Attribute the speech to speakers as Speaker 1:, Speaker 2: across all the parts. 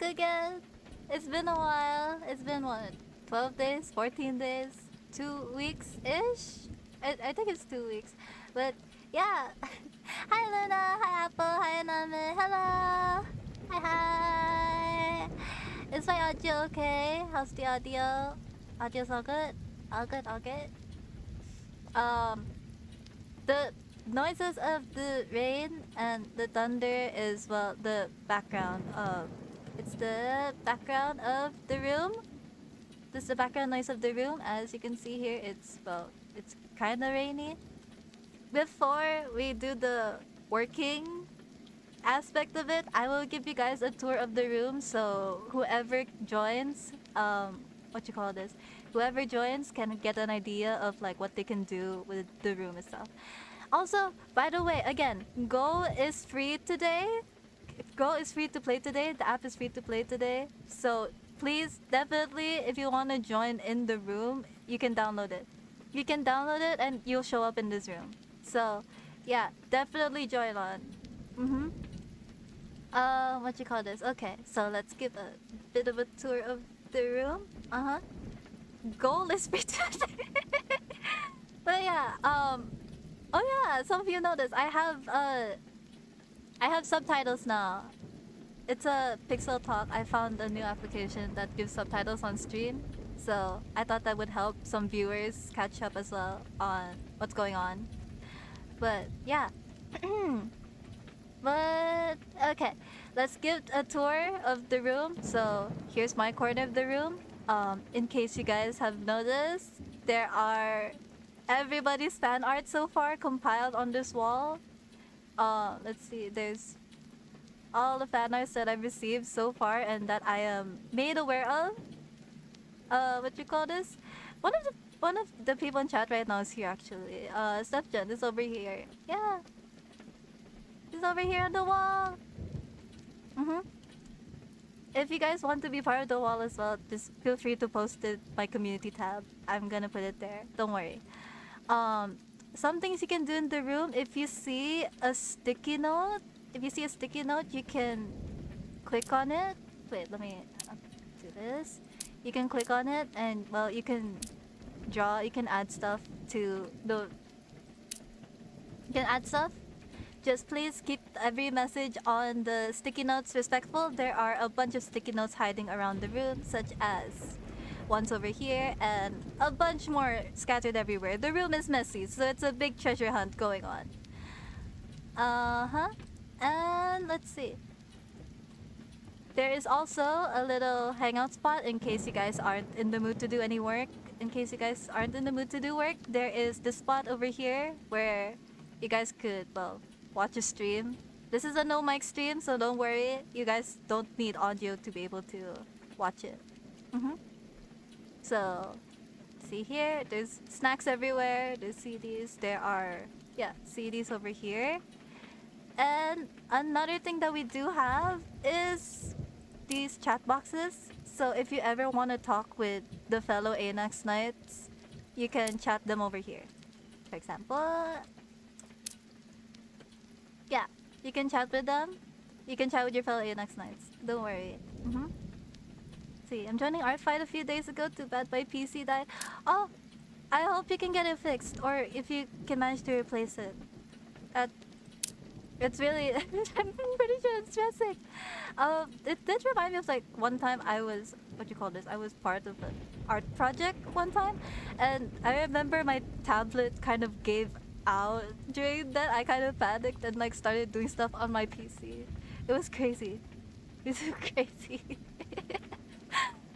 Speaker 1: again. It's been a while. It's been what? 12 days? 14 days? 2 weeks-ish? I think it's 2 weeks. But yeah. Hi Luna, hi Apple, hi Aname, hello! Hi hi! Is my audio okay? How's the audio? Audio's all good? All good, all good? The noises of the rain and the thunder is, well, the background of... It's the background of the room. This is the background noise of the room. As you can see here, it's, well, it's kind of rainy. Before we do the working aspect of it, I will give you guys a tour of the room. So whoever joins, what you call this? Whoever joins can get an idea of like what they can do with the room itself. Also, by the way, again, Go is free today. Go is free to play today. The app is free to play today. So please, definitely, if you want to join in the room, you can download it. You can download it and you'll show up in this room. So yeah, definitely join on. What you call this? Okay, so let's give a bit of a tour of the room. Goal is free today. But yeah, oh yeah, some of you know this. I have subtitles now. It's a Pixel Talk. I found a new application that gives subtitles on stream. So I thought that would help some viewers catch up as well on what's going on. But yeah. But okay, let's give a tour of the room. So here's my corner of the room. In case you guys have noticed, there are everybody's fan art so far compiled on this wall. Let's see, there's all the fan arts that I've received so far and that I am made aware of. What you call this? One of the people in chat right now is here actually. Stefjan is over here. Yeah. He's over here on the wall. If you guys want to be part of the wall as well, just feel free to post it my community tab. I'm gonna put it there. Don't worry. Some things you can do in the room. If you see a sticky note, you can click on it. Wait, let me do this. You can click on it and, well, you can draw. You can add stuff to the. You can add stuff. Just please keep every message on the sticky notes respectful. There are a bunch of sticky notes hiding around the room, such as one's over here and a bunch more scattered everywhere. The room is messy, so it's a big treasure hunt going on. And let's see. There is also a little hangout spot in case you guys aren't in the mood to do any work. There is this spot over here where you guys could, well, watch a stream. This is a no mic stream, so don't worry. You guys don't need audio to be able to watch it. So, see here, there's snacks everywhere, there's CDs, there are, yeah, CDs over here. And another thing that we do have is these chat boxes. So if you ever want to talk with the fellow Anax Knights, you can chat them over here. For example, yeah, you can chat with them. You can chat with your fellow Anax Knights. Don't worry. See, I'm joining Art Fight a few days ago. Too bad my PC died. Oh, I hope you can get it fixed, or if you can manage to replace it. It's really, I'm pretty sure it's stressing. It did remind me of like one time I was, I was part of an art project one time, and I remember my tablet kind of gave out during that. I kind of panicked and like started doing stuff on my PC. It was crazy. It was crazy.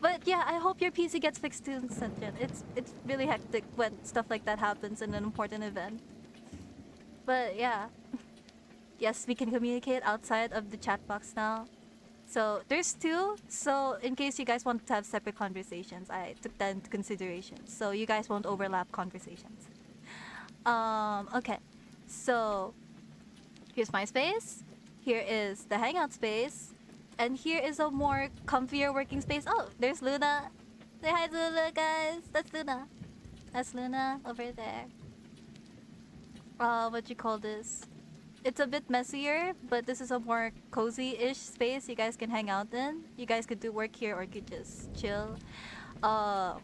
Speaker 1: But yeah, I hope your PC gets fixed soon, Sentient. It's really hectic when stuff like that happens in an important event. But yeah. Yes, we can communicate outside of the chat box now. So there's two. So in case you guys want to have separate conversations, I took that into consideration. So you guys won't overlap conversations. Okay. So here's my space. Here is the hangout space. And here is a more comfier working space. Oh, there's Luna. Say hi to Luna, guys. That's Luna. That's Luna over there. What you call this? it's a bit messier, but this is a more cozy-ish space you guys can hang out in. You guys could do work here or could just chill. Uh,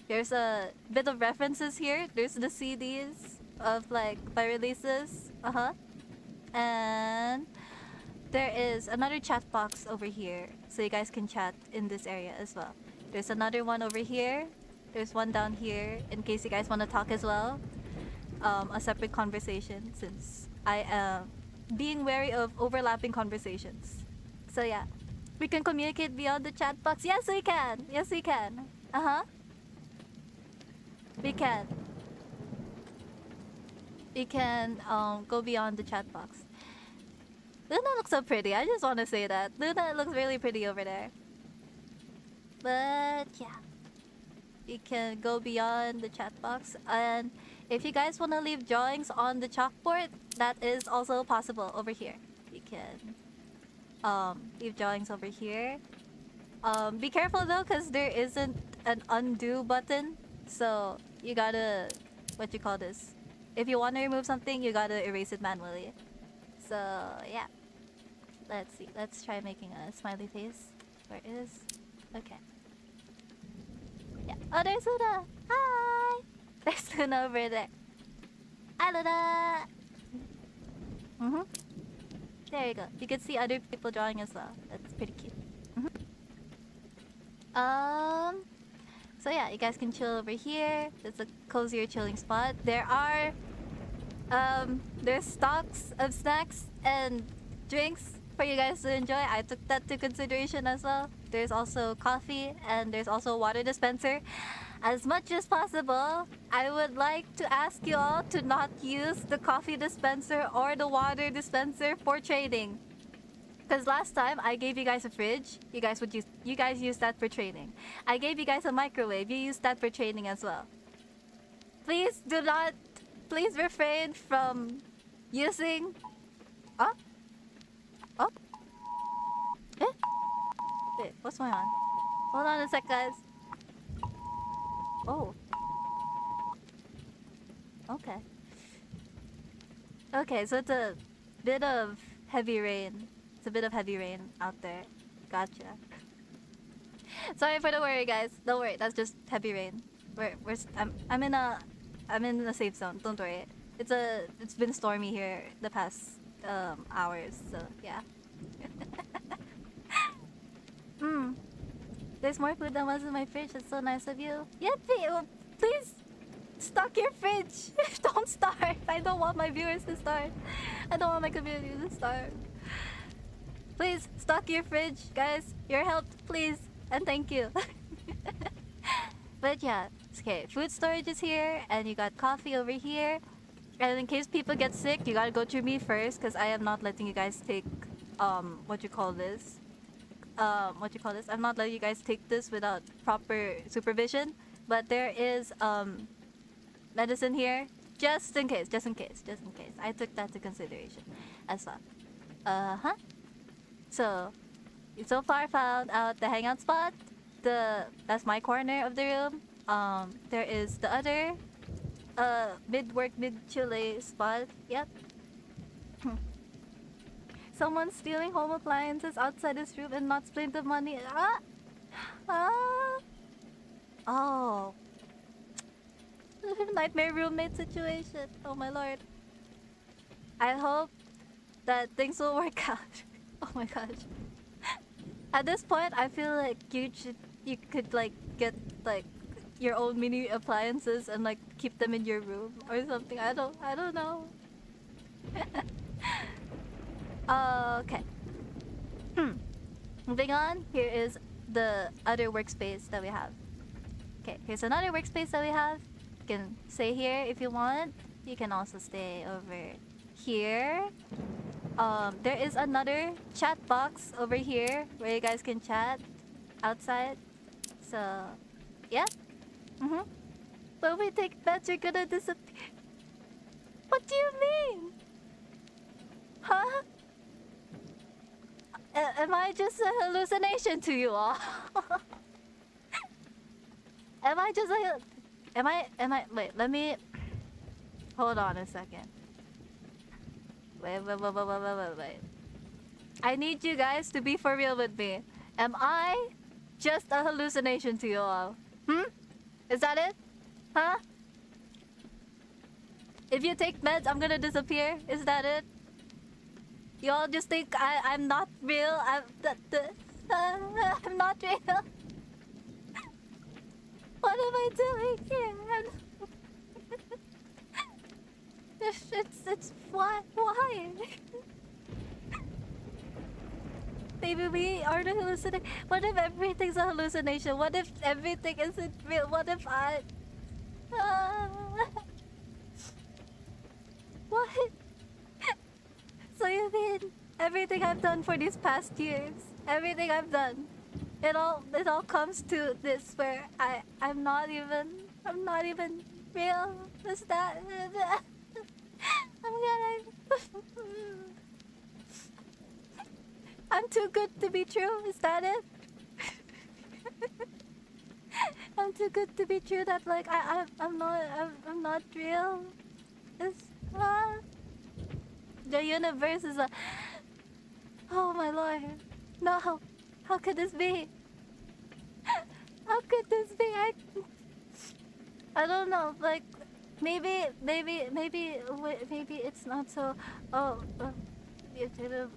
Speaker 1: there's a bit of references here. There's the CDs of like by releases. And there is another chat box over here, so you guys can chat in this area as well. There's another one over here. There's one down here in case you guys want to talk as well. A separate conversation since I am being wary of overlapping conversations. So yeah, we can communicate beyond the chat box. Yes, we can. Yes, we can. We can. We can go beyond the chat box. Luna looks so pretty. I just want to say that. Luna looks really pretty over there. But yeah, you can go beyond the chat box. And if you guys want to leave drawings on the chalkboard, that is also possible over here. You can leave drawings over here. Be careful though, because there isn't an undo button. So you gotta, what you call this? If you want to remove something, you gotta erase it manually. So yeah, let's see. Let's try making a smiley face. Where is? Okay. Yeah. Oh, there's Luna. Hi. There's Luna over there. Hi, Luna. There you go. You can see other people drawing as well. That's pretty cute. So yeah, you guys can chill over here. It's a cozier chilling spot. There's stocks of snacks and drinks for you guys to enjoy. I took that to consideration as well. There's also coffee and there's also a water dispenser. As much as possible, I would like to ask you all to not use the coffee dispenser or the water dispenser for trading. Because last time I gave you guys a fridge, you guys used that for trading. I gave you guys a microwave, you used that for trading as well. Please refrain from using. Oh? Eh? Wait, what's going on? Hold on a sec, guys. Oh. Okay. Okay, so it's a bit of heavy rain. It's a bit of heavy rain out there. Gotcha. Sorry for the worry, guys. Don't worry, that's just heavy rain. I'm in a safe zone. Don't worry. It's been stormy here the past hours. So yeah. There's more food than was in my fridge. That's so nice of you. Yeah, please stock your fridge. Don't starve. I don't want my viewers to starve. I don't want my community to starve. Please stock your fridge, guys. Your help, please, and thank you. But yeah, okay. Food storage is here, and you got coffee over here. And in case people get sick, you gotta go through me first, cause I am not letting you guys take what you call this. I'm not letting you guys take this without proper supervision. But there is medicine here, just in case. I took that to consideration as well. So far found out the hangout spot. That's my corner of the room. There is the other mid-work, mid-chile spot. Yep. Someone's stealing home appliances outside this room and not split the money. Oh. Nightmare roommate situation. Oh my lord. I hope that things will work out. Oh my gosh. At this point, I feel like you could like get like your own mini appliances and like keep them in your room or something. I don't know. Okay. Moving on. Here is the other workspace that we have. Okay, here's another workspace that we have. You can stay here if you want. You can also stay over here. There is another chat box over here where you guys can chat outside. So, yeah. When we take bets, you're gonna disappear. What do you mean? Huh? Am I just a hallucination to you all? Am I, wait, let me, hold on a second. Wait. I need you guys to be for real with me. Am I just a hallucination to you all? Hmm? Is that it? Huh? If you take meds, I'm gonna disappear. Is that it? Y'all just think I'm not real. I'm not real. What am I doing here? It's why? Maybe we are the hallucination. What if everything's a hallucination? What if everything isn't real? What if I... what? So you mean everything I've done for these past years, everything I've done, it all comes to this where I'm not even real? Is that... I'm gonna... I'm too good to be true, is that it? I'm too good to be true that like I'm not real. It's the universe is a... Oh my lord. No. How could this be? How could this be? I don't know, like maybe it's not so... Oh,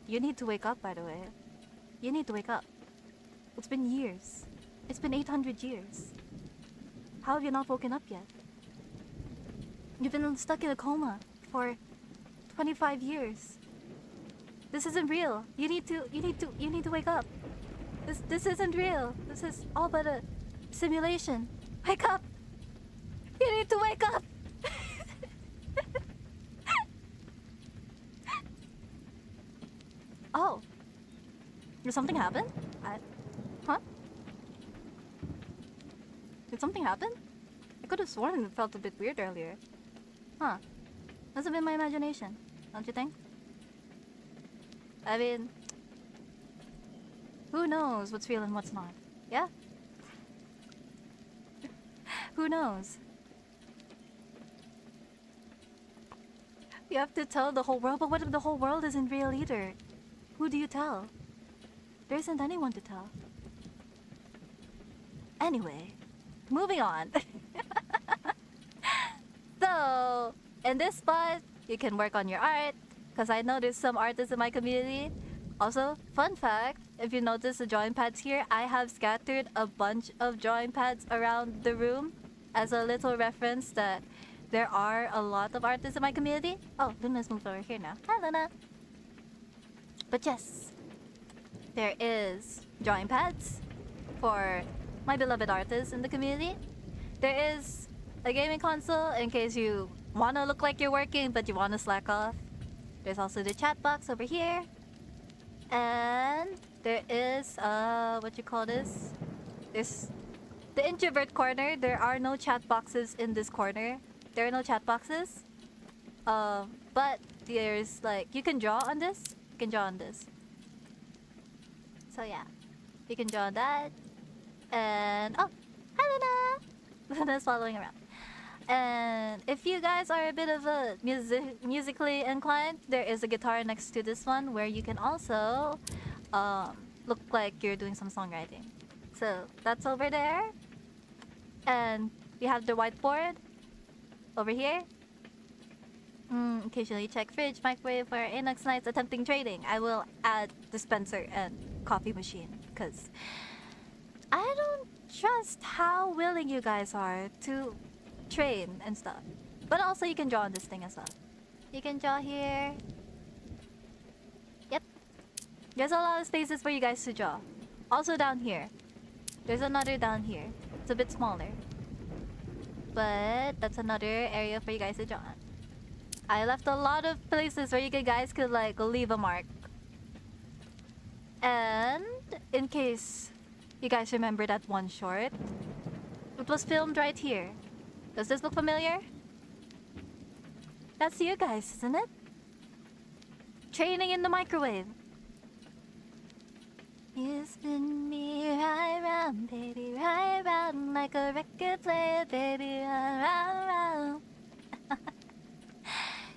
Speaker 1: you need to wake up, by the way. You need to wake up. It's been years. It's been 800 years. How have you not woken up yet? You've been stuck in a coma for 25 years. This isn't real. You need to wake up. This isn't real. This is all but a simulation. Wake up. You need to wake up. Oh. Did something happen? Huh? Did something happen? I could have sworn it felt a bit weird earlier. Huh. Must have been my imagination, don't you think? I mean... who knows what's real and what's not? Yeah? Who knows? You have to tell the whole world, but what if the whole world isn't real either? Who do you tell? There isn't anyone to tell. Anyway, moving on. So, in this spot, you can work on your art, because I know there's some artists in my community. Also, fun fact, if you notice the drawing pads here, I have scattered a bunch of drawing pads around the room as a little reference that there are a lot of artists in my community. Oh, Luna's moved over here now. Hi, Luna. But yes, there is drawing pads for my beloved artists in the community. There is a gaming console in case you want to look like you're working but you want to slack off. There's also the chat box over here. And there is, what you call this? There's the introvert corner. There are no chat boxes in this corner. There are no chat boxes. But there's like, you can draw on this. You can draw on this. So yeah, you can draw on that. And oh, hi Luna! Luna's following around. And if you guys are a bit of a musically inclined, there is a guitar next to this one where you can also look like you're doing some songwriting. So that's over there. And we have the whiteboard over here. Occasionally check fridge, microwave for Inox Nights attempting trading. I will add dispenser and coffee machine because I don't trust how willing you guys are to train and stuff. But also you can draw on this thing as well. You can draw here. Yep. There's a lot of spaces for you guys to draw. Also down here. There's another down here. It's a bit smaller. But that's another area for you guys to draw on. I left a lot of places where you guys could like leave a mark. And in case you guys remember that one short, it was filmed right here. Does this look familiar? That's you guys, isn't it? Training in the microwave. You spin me right round, baby, right round like a record player, baby, round, round.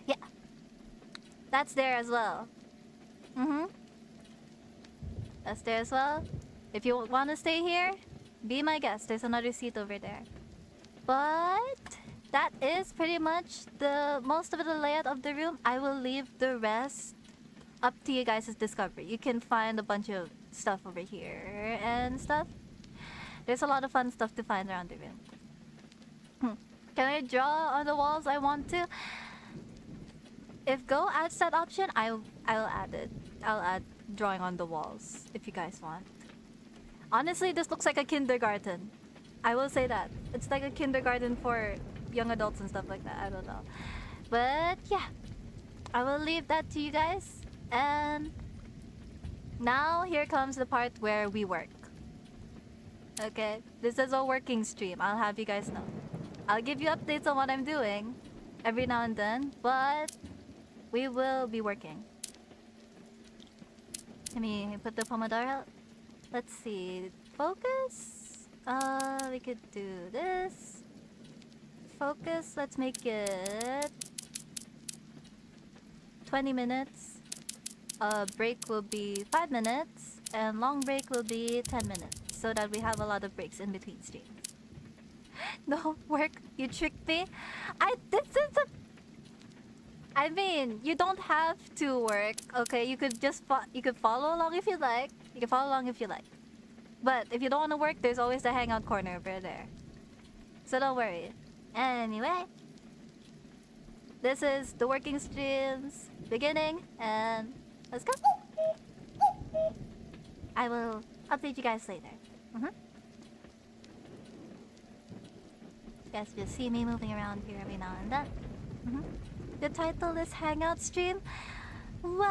Speaker 1: Yeah. That's there as well. Mm-hmm. That's there as well. If you want to stay here, be my guest. There's another seat over there. But that is pretty much the most of the layout of the room. I will leave the rest up to you guys' discovery. You can find a bunch of stuff over here and stuff. There's a lot of fun stuff to find around the room. Can I draw on the walls? I want to. If Go adds that option, I'll add it. I'll add drawing on the walls if you guys want. Honestly, this looks like a kindergarten. I will say that. It's like a kindergarten for young adults and stuff like that. I don't know. But yeah, I will leave that to you guys. And now here comes the part where we work. Okay, this is a working stream. I'll have you guys know. I'll give you updates on what I'm doing every now and then, but we will be working. Let me put the Pomodoro out. Let's see. Focus. We could do this. Focus. Let's make it 20 minutes. Break will be 5 minutes, and long break will be 10 minutes, so that we have a lot of breaks in between streams. No work. You tricked me. I mean, you don't have to work. Okay, you could just you could follow along if you like. You can follow along if you like. But if you don't want to work, there's always the hangout corner over there. So don't worry. Anyway, this is the working streams beginning, and let's go. I will update you guys later. You guys just see me moving around here every now and then. The title is Hangout Stream. Well,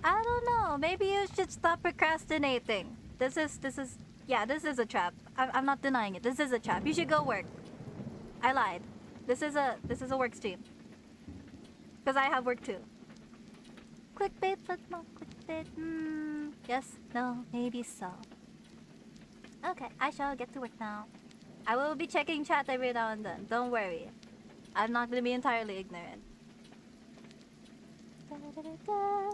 Speaker 1: I don't know. Maybe you should stop procrastinating. This is a trap. I'm not denying it. This is a trap. You should go work. I lied. This is a work stream. Because I have work too. Clickbait, but not clickbait. Yes, no, maybe so. Okay, I shall get to work now. I will be checking chat every now and then. Don't worry. I'm not gonna be entirely ignorant. Da-da-da-da.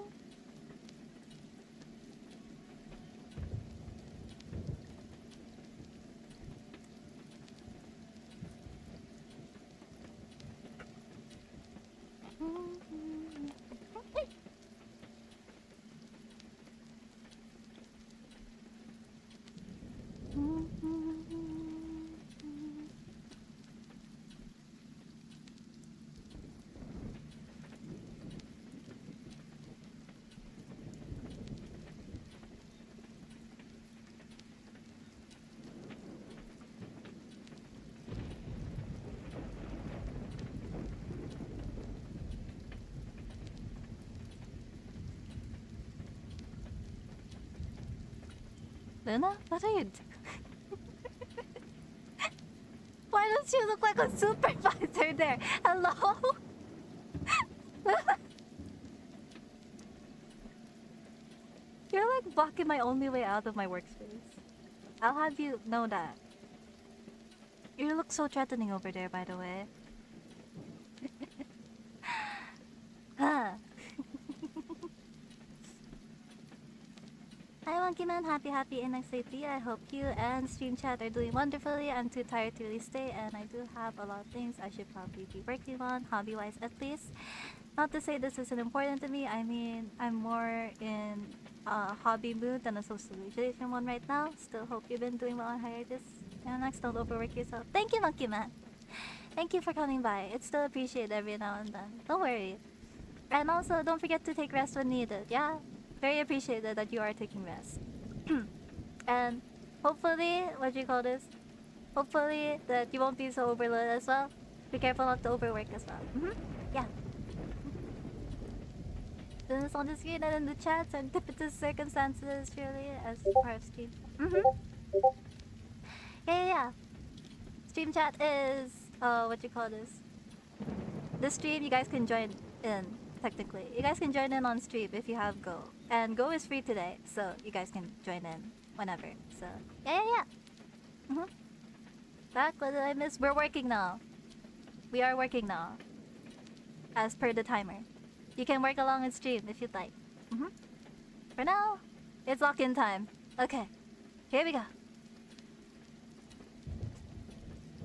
Speaker 1: Luna, what are you doing? Why don't you look like a supervisor there? Hello? You're like blocking my only way out of my workspace. I'll have you know that. You look so threatening over there, by the way. Huh. Hi Monkey Man, happy in XAP. I hope you and Stream Chat are doing wonderfully. I'm too tired to really stay, and I do have a lot of things I should probably be working on, hobby-wise at least. Not to say this isn't important to me. I mean, I'm more in a hobby mood than a socialization one right now. Still hope you've been doing well on hiatus. And next, don't overwork yourself. Thank you, Monkey Man. Thank you for coming by. It's still appreciated every now and then. Don't worry. And also, don't forget to take rest when needed, yeah? Very appreciated that you are taking rest. And hopefully, what do you call this? Hopefully that you won't be so overloaded as well. Be careful not to overwork as well. Yeah. This on the screen and in the chat, serendipitous circumstances surely as part of stream. Yeah. Stream chat is what you call this? This stream you guys can join in. Technically, you guys can join in on stream if you have Go, and Go is free today, so you guys can join in whenever. So yeah. Back, what did I miss? We're working now. We are working now. as per the timer. You can work along and stream if you'd like. Mm-hmm. For now, it's lock-in time. Okay, here we go.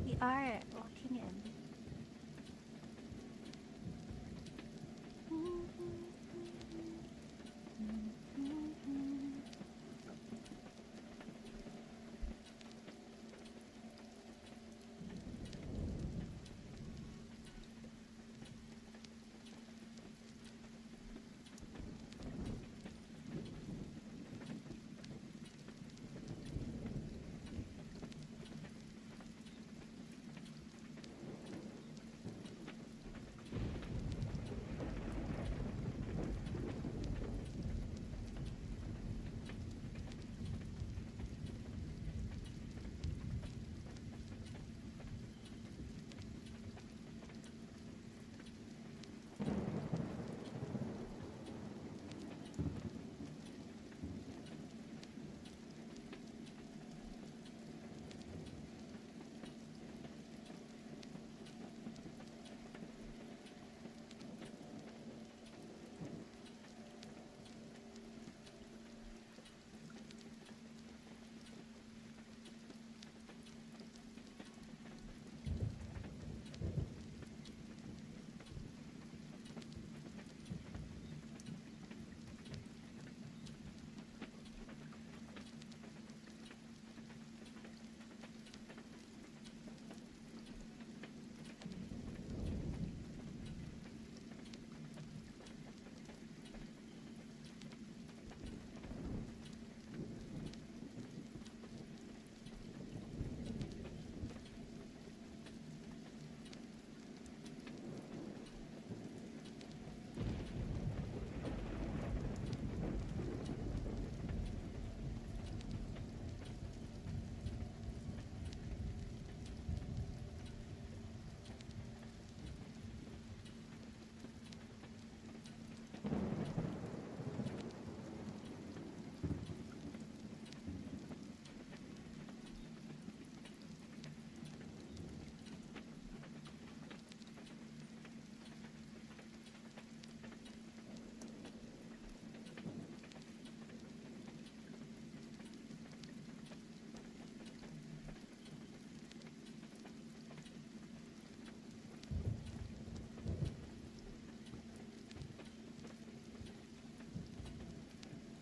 Speaker 1: We are locking in.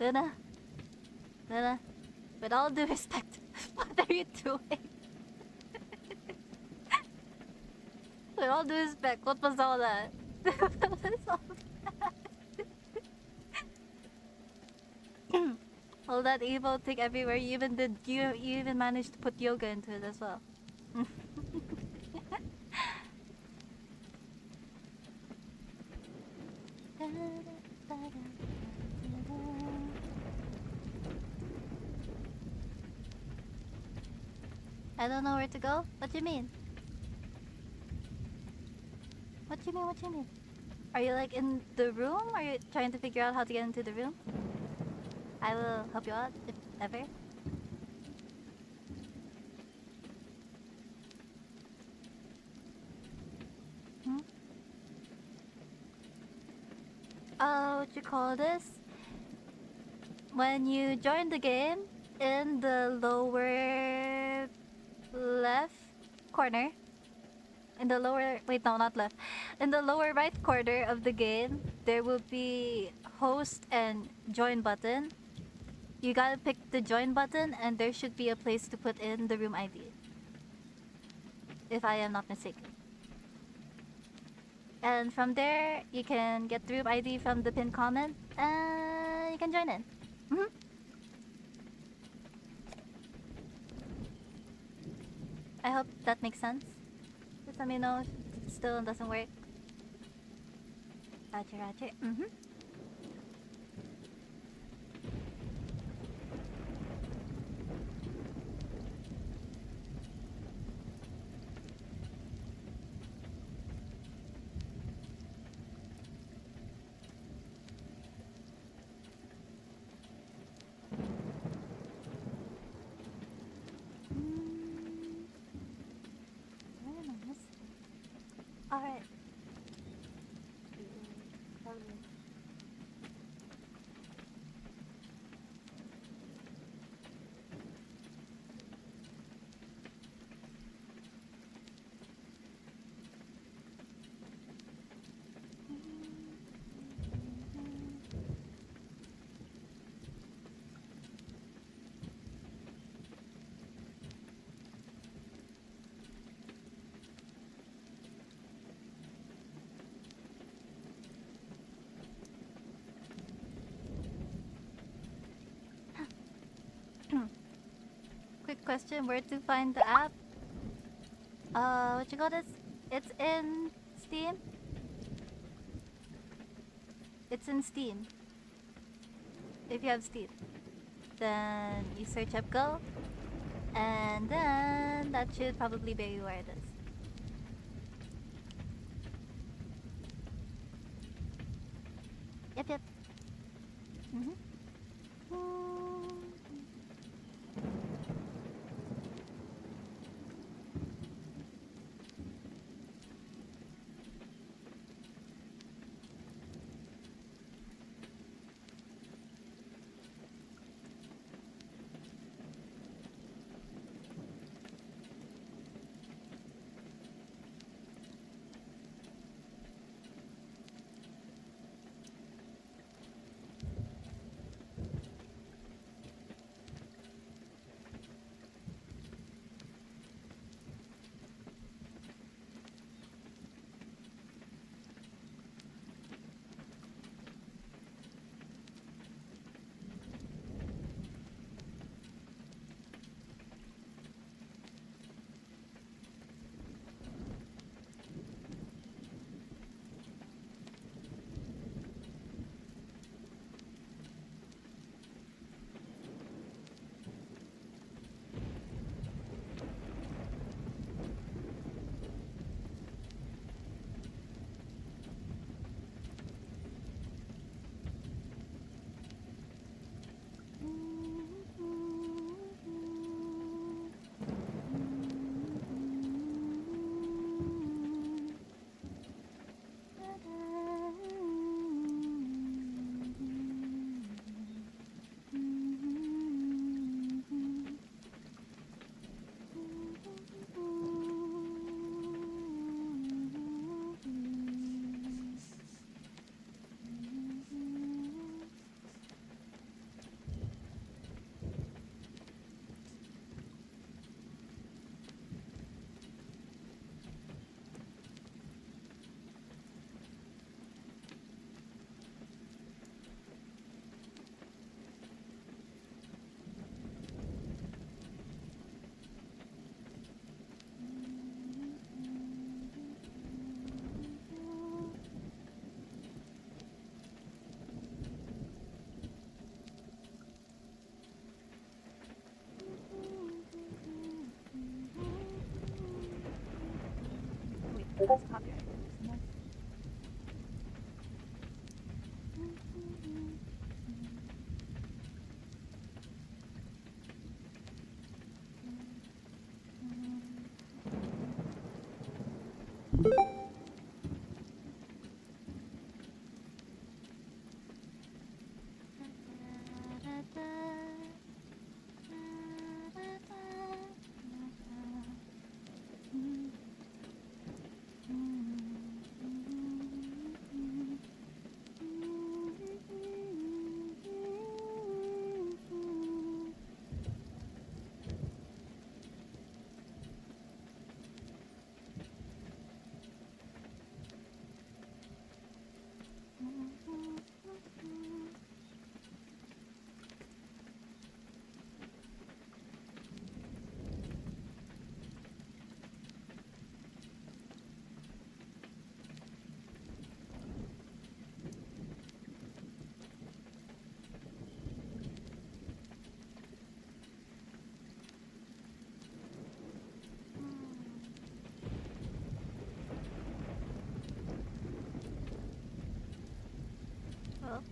Speaker 1: Luna, Luna, with all due respect, what are you doing? With all due respect, what was all that? What was all that? All that evil thing everywhere. You even managed to put yoga into it as well. I don't know where to go. What do you mean? What do you mean? What do you mean? Are you like in the room? Are you trying to figure out how to get into the room? I will help you out if ever. Hmm? What you call this? When you join the game, in the lower left corner, in the lower, wait, no, not left, in the lower right corner of the game, there will be host and join button. You gotta pick the join button, and there should be a place to put in the room ID, if I am not mistaken. And from there, you can get the room ID from the pinned comment, and you can join in. Mm-hmm. I hope that makes sense. Just let me know if it still doesn't work. Roger, roger. Mm-hmm. Alright. Quick question: where to find the app? What you call this? It's in Steam. It's in Steam. If you have Steam, then you search up Go, and then that should probably be where it is. Yep, yep. Mm-hmm. Wait, that's copyright. Well,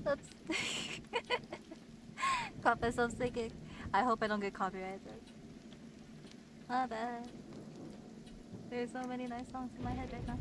Speaker 1: That's caught myself singing. I hope I don't get copyrighted. My bad. There's so many nice songs in my head right now.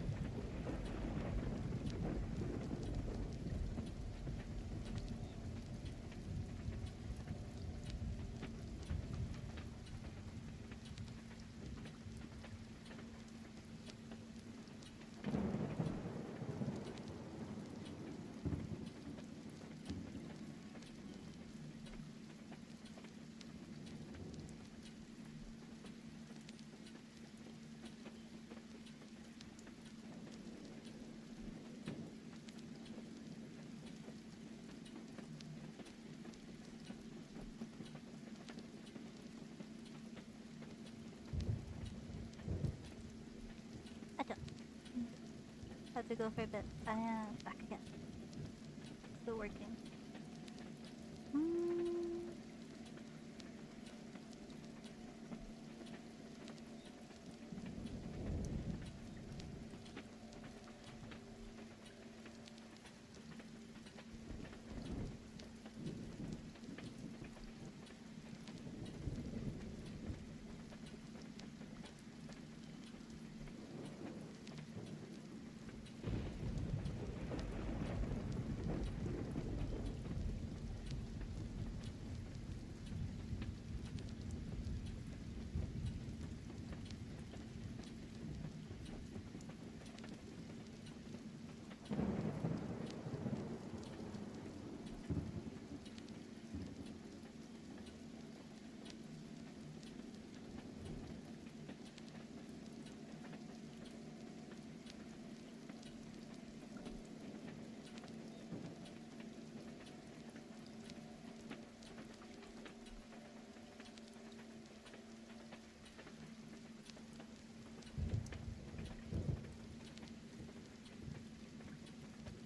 Speaker 1: Acha. Had to go for a bit. I am back again. Still working. Mm.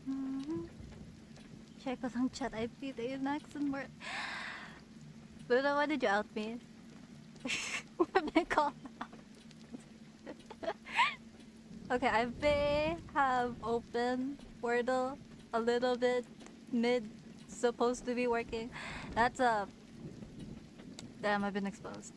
Speaker 1: Mhm. Check ko sang chat IP tayo next and more. Luna, why did you out me? What they call? Okay, I may have opened Wordle a little bit mid supposed to be working. That's a damn, I've been exposed.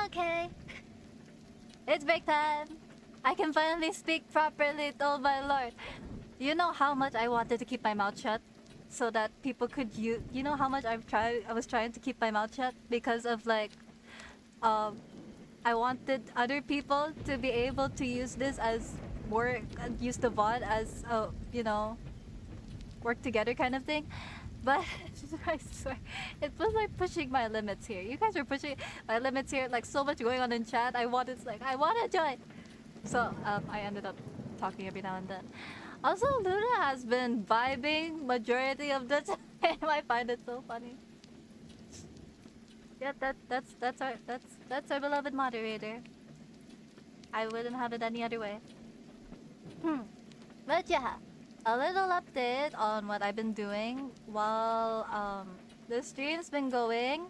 Speaker 1: Okay, it's break time. I can finally speak properly, oh my lord. You know how much I wanted to keep my mouth shut so that people could use. You know how much I was trying to keep my mouth shut because of like, um, I wanted other people to be able to use this as work, use the VOD as work together kind of thing. But I swear, it was like pushing my limits here. You guys were pushing my limits here. Like so much going on in chat. I wanted to join. So I ended up talking every now and then. Also, Luna has been vibing majority of the time. I find it so funny. Yeah, that's our beloved moderator. I wouldn't have it any other way. But yeah, a little update on what I've been doing while the stream's been going.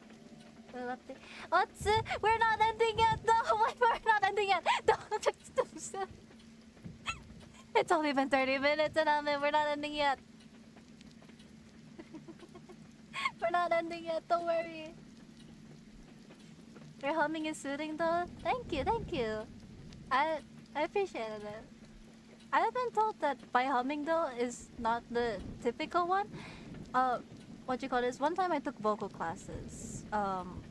Speaker 1: Little update. What's it? We're not ending yet. No, we're not ending yet. Don't. It's only been 30 minutes and we're not ending yet. We're not ending yet. Don't worry. Your humming is soothing though. Thank you. Thank you. I I appreciated it. I've been told that by humming though is not the typical one. Uh, what you call this? One time I took vocal classes.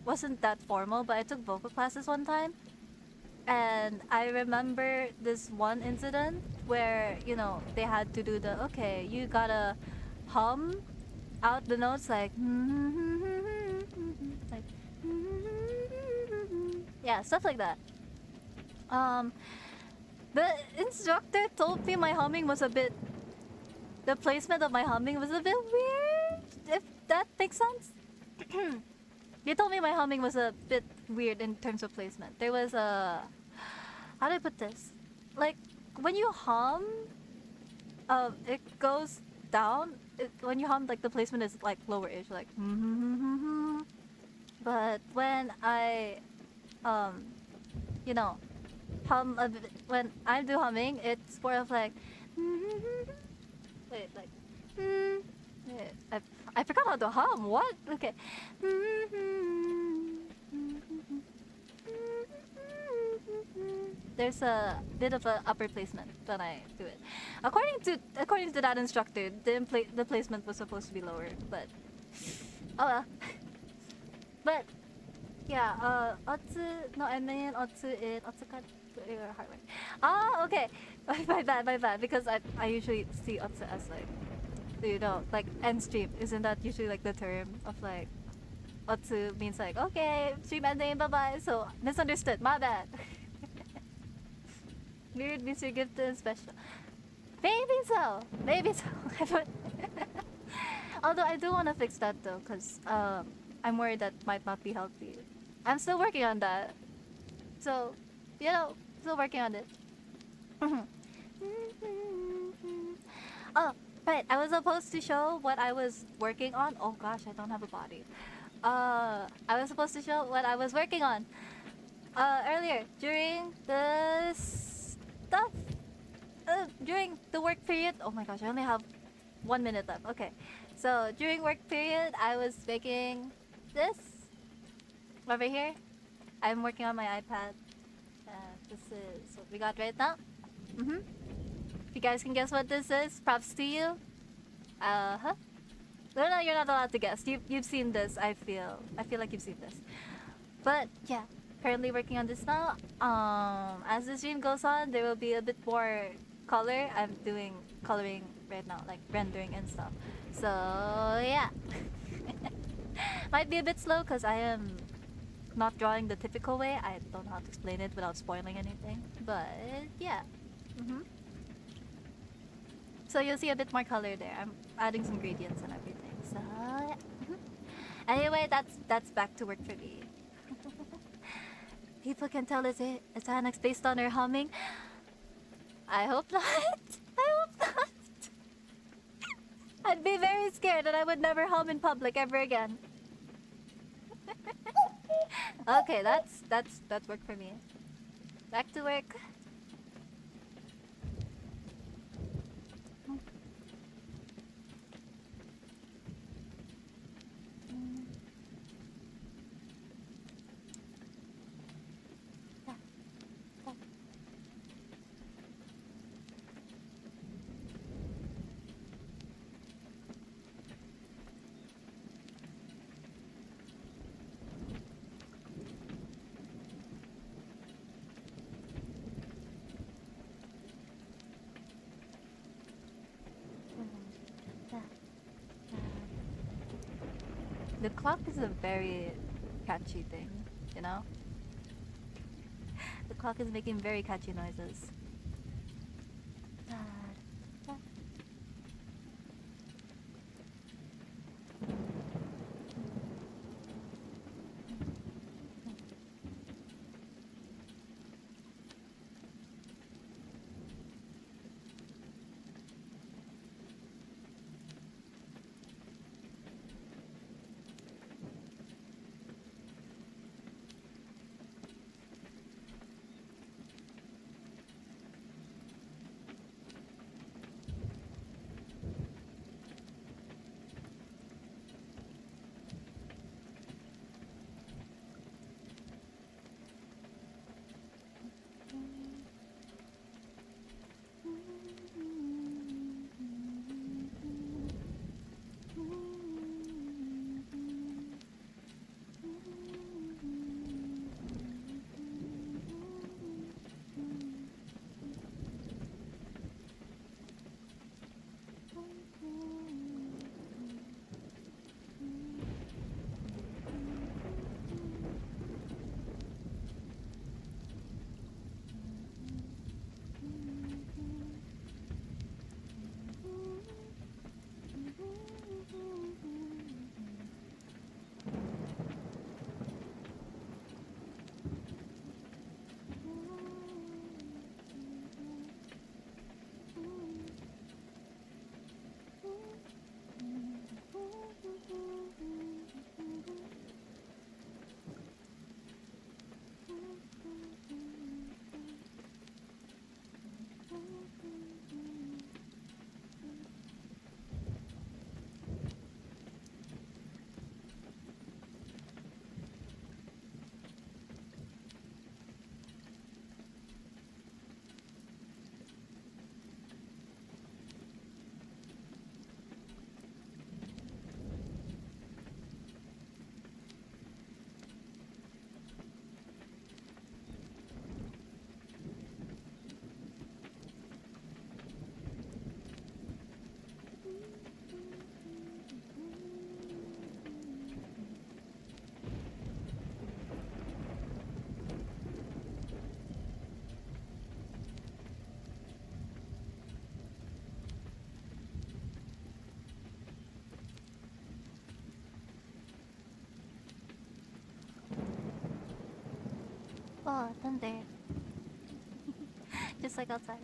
Speaker 1: Wasn't that formal, but I took vocal classes one time, and I remember this one incident where they had to do the okay, you gotta hum out the notes like like yeah, stuff like that. Um, the instructor told me my humming was a bit. The placement of my humming was a bit weird. If that makes sense. They told me my humming was a bit weird in terms of placement. There was a how do I put this? Like when you hum, it goes down. When you hum, like the placement is like lower-ish, like. But when I, um, you know, hum a bit, when I do humming, it's more of like. Wait, like. Wait, I forgot how to hum. What? Okay. There's a bit of a upper placement when I do it. According to that instructor, the placement was supposed to be lower, but oh well. But yeah, no, I mean hard way. Ah, okay. My bad, because I usually see otsu as like, like end stream. Isn't that usually like the term of like otsu means like okay, stream ending, bye bye. So misunderstood. My bad. Weird means you're gifted and special. Maybe so. Maybe so. Although I do want to fix that though, cause I'm worried that might not be healthy. I'm still working on that. So, still working on it. Oh, right. I was supposed to show what I was working on. Oh gosh, I don't have a body. I was supposed to show what I was working on. Earlier during the stuff. During the work period. Oh my gosh, I only have 1 minute left. Okay, so during work period, I was making this over here. I'm working on my iPad. This is what we got right now. If you guys can guess what this is, props to you. Huh? No, you're not allowed to guess. You've seen this. I feel like you've seen this. But yeah, currently working on this now. As the stream goes on, there will be a bit more color. I'm doing coloring right now, like rendering and stuff. So yeah, might be a bit slow because I am not drawing the typical way. I don't know how to explain it without spoiling anything. But yeah. So you'll see a bit more color there. I'm adding some gradients and everything. So yeah. Anyway, that's back to work for me. People can tell it's Annex based on her humming. I hope not. I hope not. I'd be very scared and I would never hum in public ever again. Okay, that's work for me. Back to work. The clock is a very catchy thing, you know? The clock is making very catchy noises. Oh, thunder. Just like outside.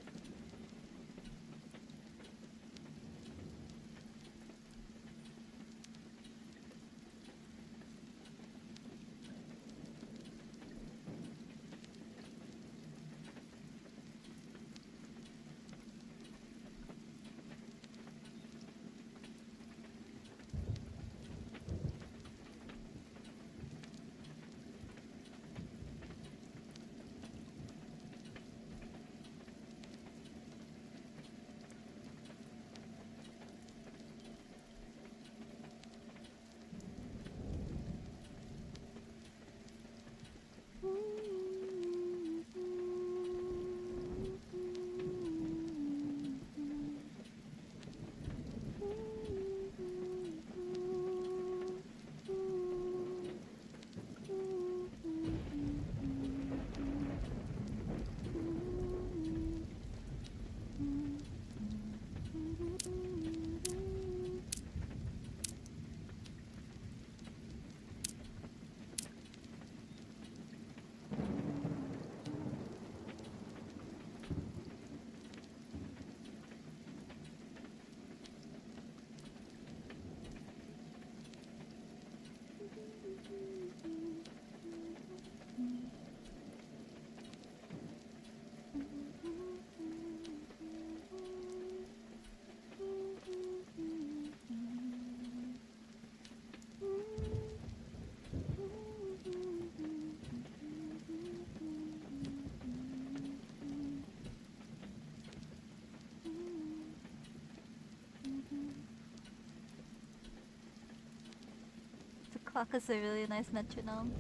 Speaker 1: The clock is a really nice metronome.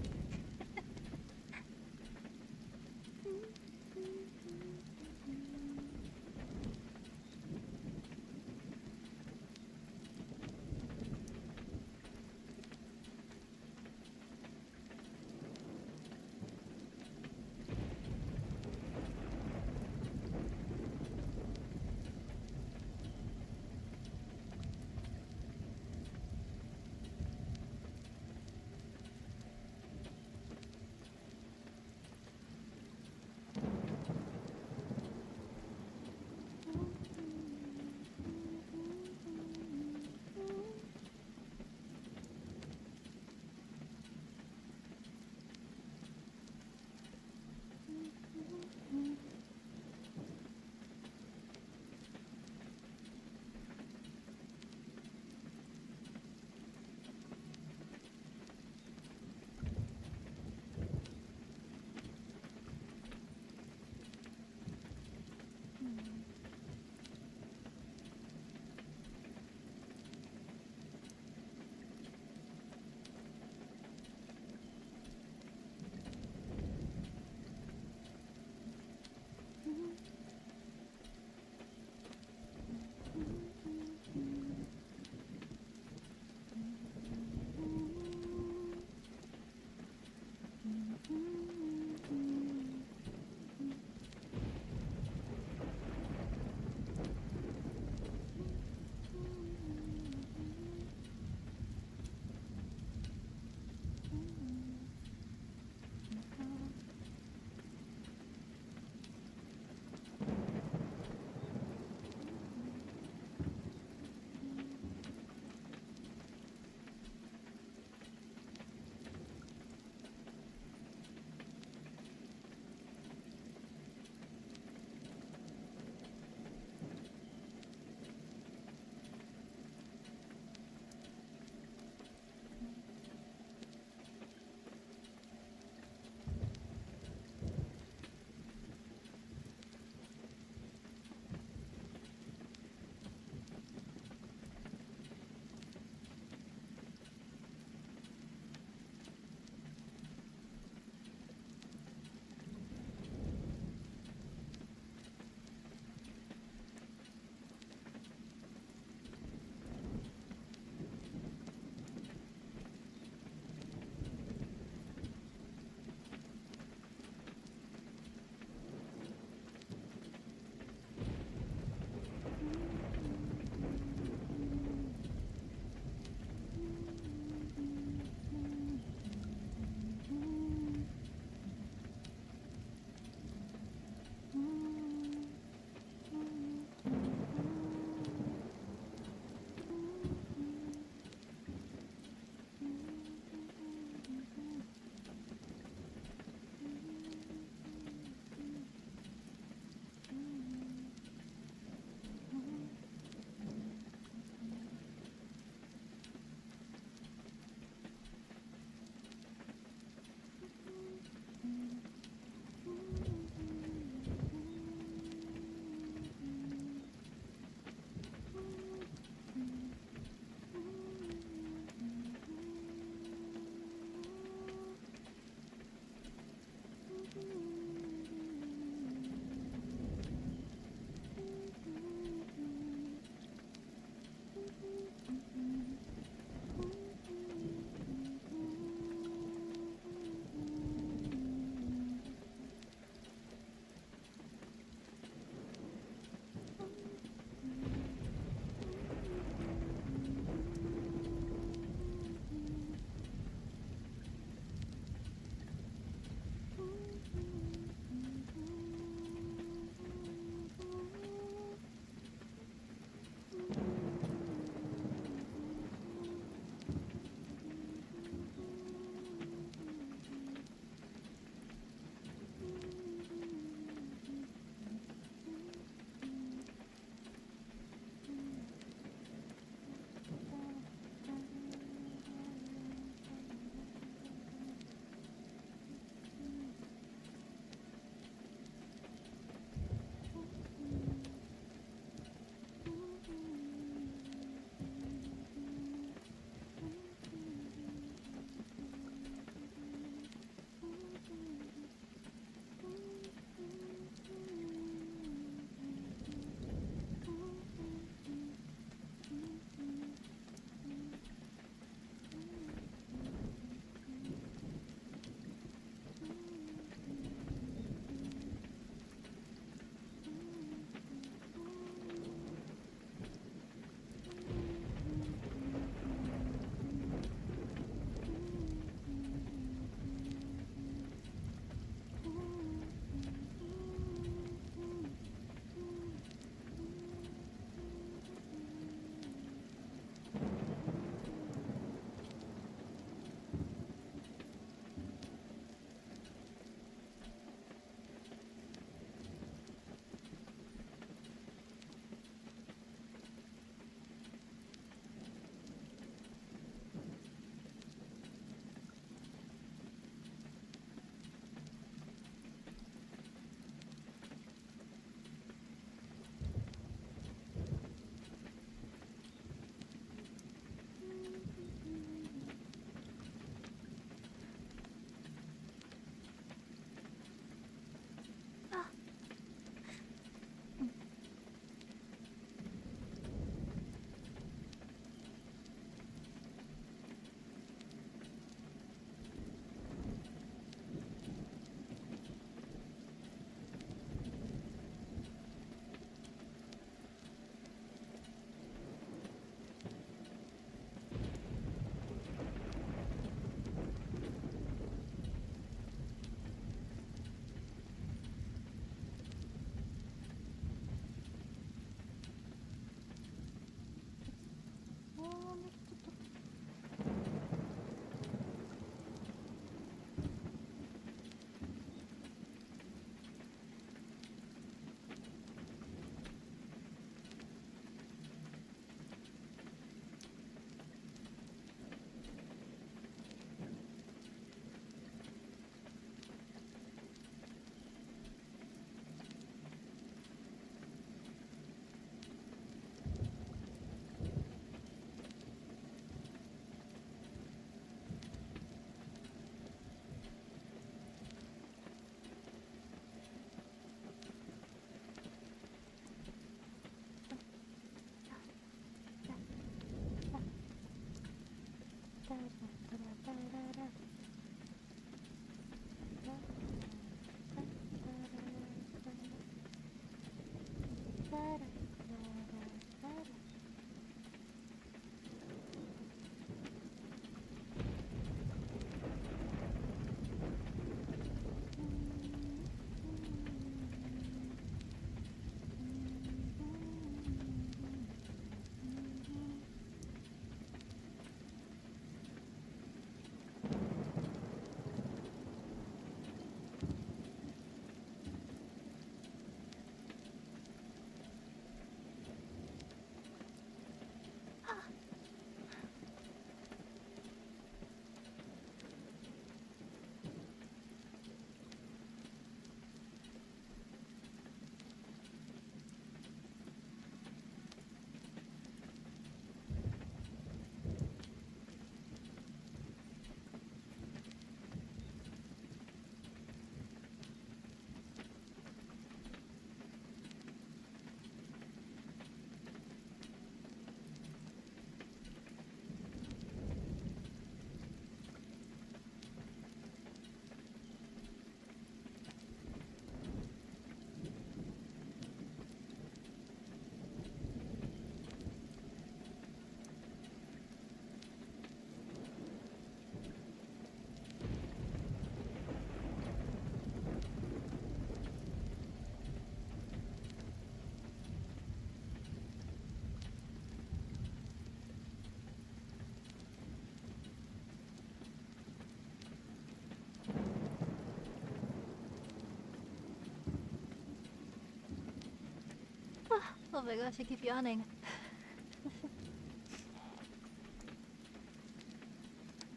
Speaker 1: Oh my gosh, I keep yawning.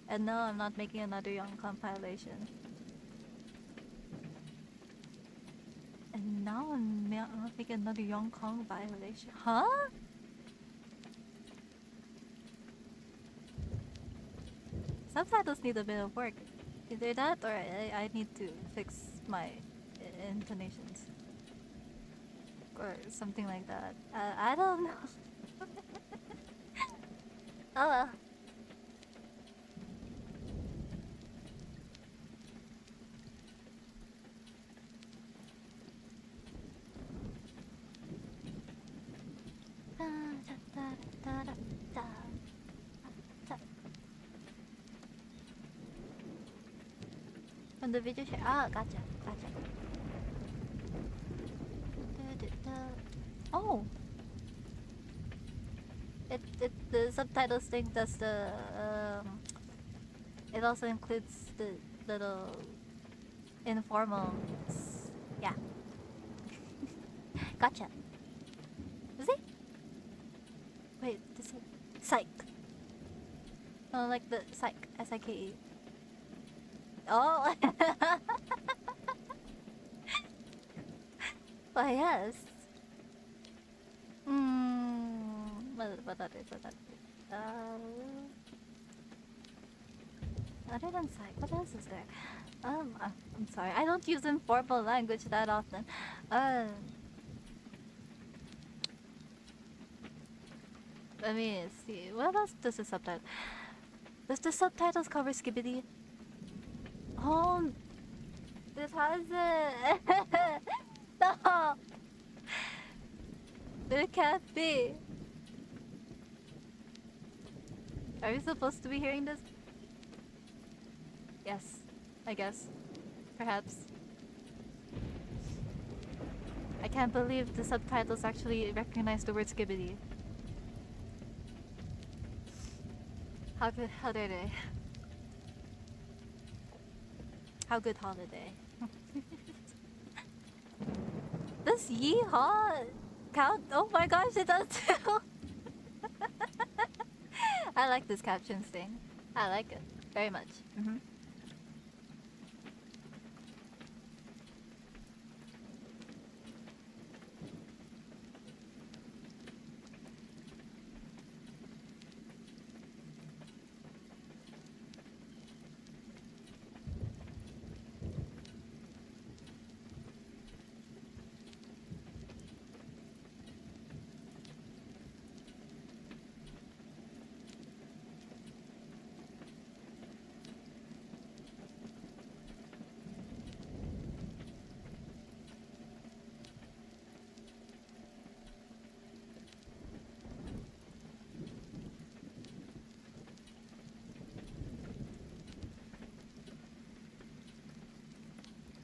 Speaker 1: And no, I'm not making another young compilation. And now I'm not making another Young Kong violation. Huh? Subtitles need a bit of work. Either that or I need to fix my intonations. Or something like that. I don't know. Oh well. From the video share. Ah, gotcha. Oh, it the subtitles thing does the it also includes the little informal. Yeah. Gotcha. Is it? Wait, this is psych. Oh, like the psych. S-I-K-E. Oh. Why yes. What that is, other than psych, what else is there? I'm sorry, I don't use informal language that often. Let me see. What else does the subtitle? Does the subtitles cover Skibidi? Oh, it has it. No, it can't be. Are we supposed to be hearing this? Yes, I guess. Perhaps. I can't believe the subtitles actually recognize the word Skibidi. How dare they? How good holiday. Does yeehaw count? Oh my gosh, it does too! I like this captions thing. I like it very much.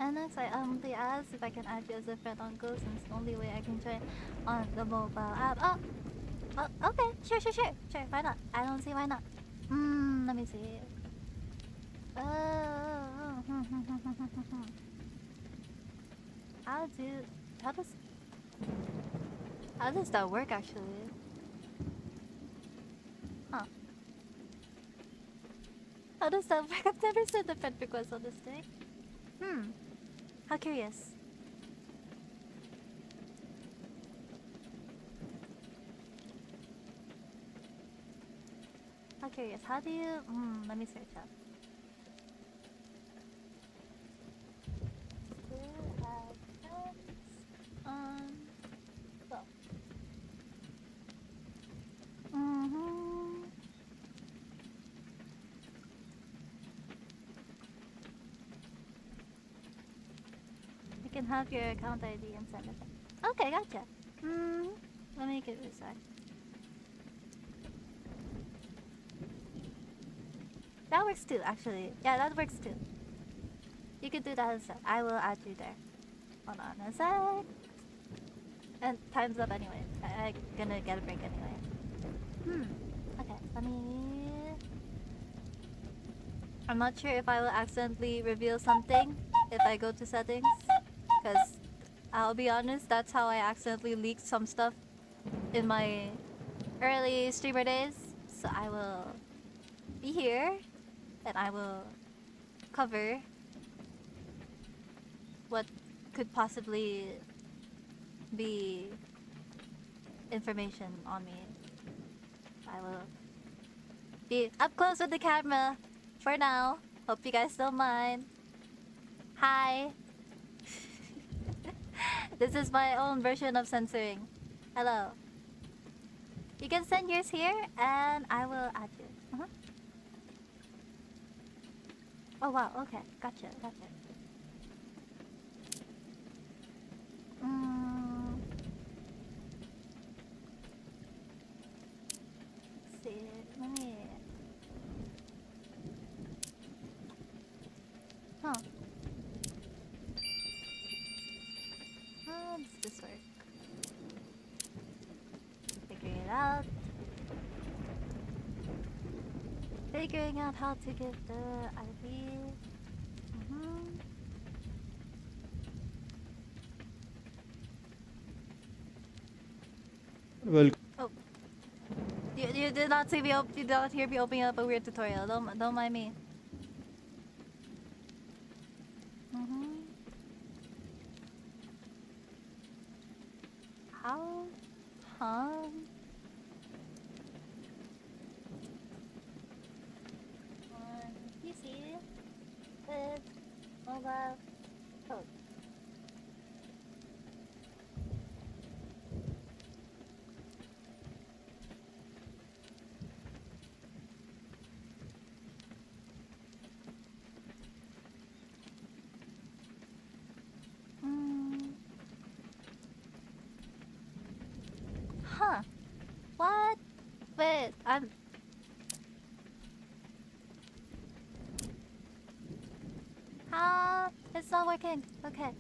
Speaker 1: And next, they asked if I can add you as a friend on Go since the only way I can join on the mobile app. Okay, sure. Why not? I don't see why not. Let me see. How do how does how does that work actually? Huh? How does that work? I've never sent a friend request on this thing. How curious. How curious. How do you? Let me search up. Still have friends on. Well. You can have your account ID and send it. Okay, gotcha. Let me get this side. That works too, actually. Yeah, that works too. You could do that instead. I will add you there. Hold on a sec. And time's up anyway. I'm gonna get a break anyway. Okay, let me... I'm not sure if I will accidentally reveal something if I go to settings. Because I'll be honest, that's how I accidentally leaked some stuff in my early streamer days. So I will be here and I will cover what could possibly be information on me. I will be up close with the camera for now. Hope you guys don't mind. Hi. This is my own version of censoring. Hello. You can send yours here and I will add you. Oh wow, okay. Gotcha. Let's see. Let me... Huh. How does this work? Figuring it out. Figuring out how to get the ID.
Speaker 2: Well,
Speaker 1: Oh. You did not see me you did not hear me opening up a weird tutorial. Don't mind me. How? Huh? On PC with mobile code. Huh. What? Wait, it's not working. Okay.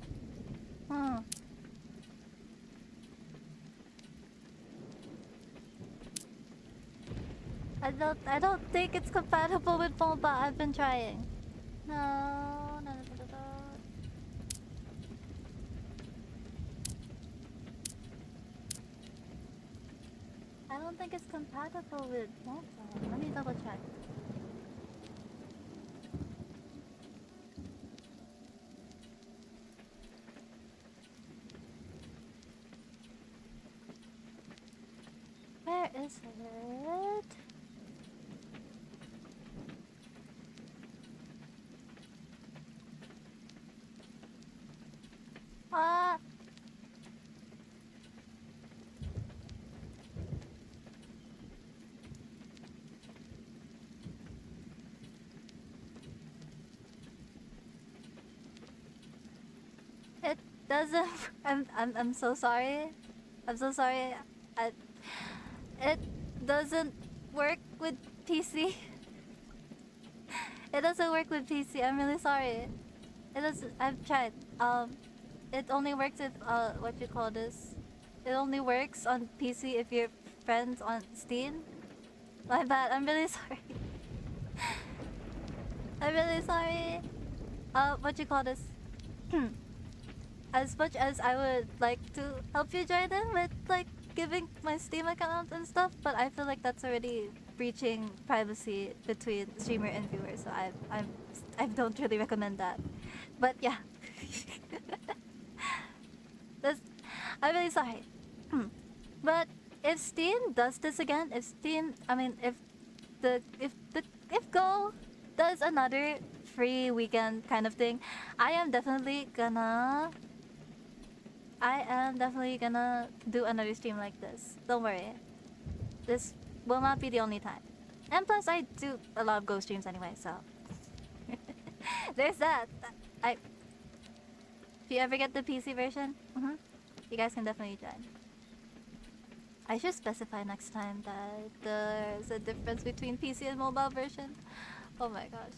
Speaker 1: I don't think it's compatible with mobile. I've been trying. No. I don't think it's compatible with mobile. Let me double check. Where is it? It doesn't. I'm so sorry. I'm so sorry. It doesn't work with PC. It doesn't work with PC. I'm really sorry. It is. I've tried. It only works if what you call this. It only works on PC if you're friends on Steam. My bad. I'm really sorry. I'm really sorry. What you call this? As much as I would like to help you join in with like giving my Steam account and stuff, but I feel like that's already breaching privacy between streamer and viewer. So I don't really recommend that. But yeah, that's, I'm really sorry. But if Steam does this again, if Steam, I mean, if Go does another free weekend kind of thing, I am definitely gonna do another stream like this. Don't worry. This will not be the only time. And plus, I do a lot of Go streams anyway, so there's that. I If you ever get the PC version, you guys can definitely join. I should specify next time that there's a difference between PC and mobile version. Oh my gosh.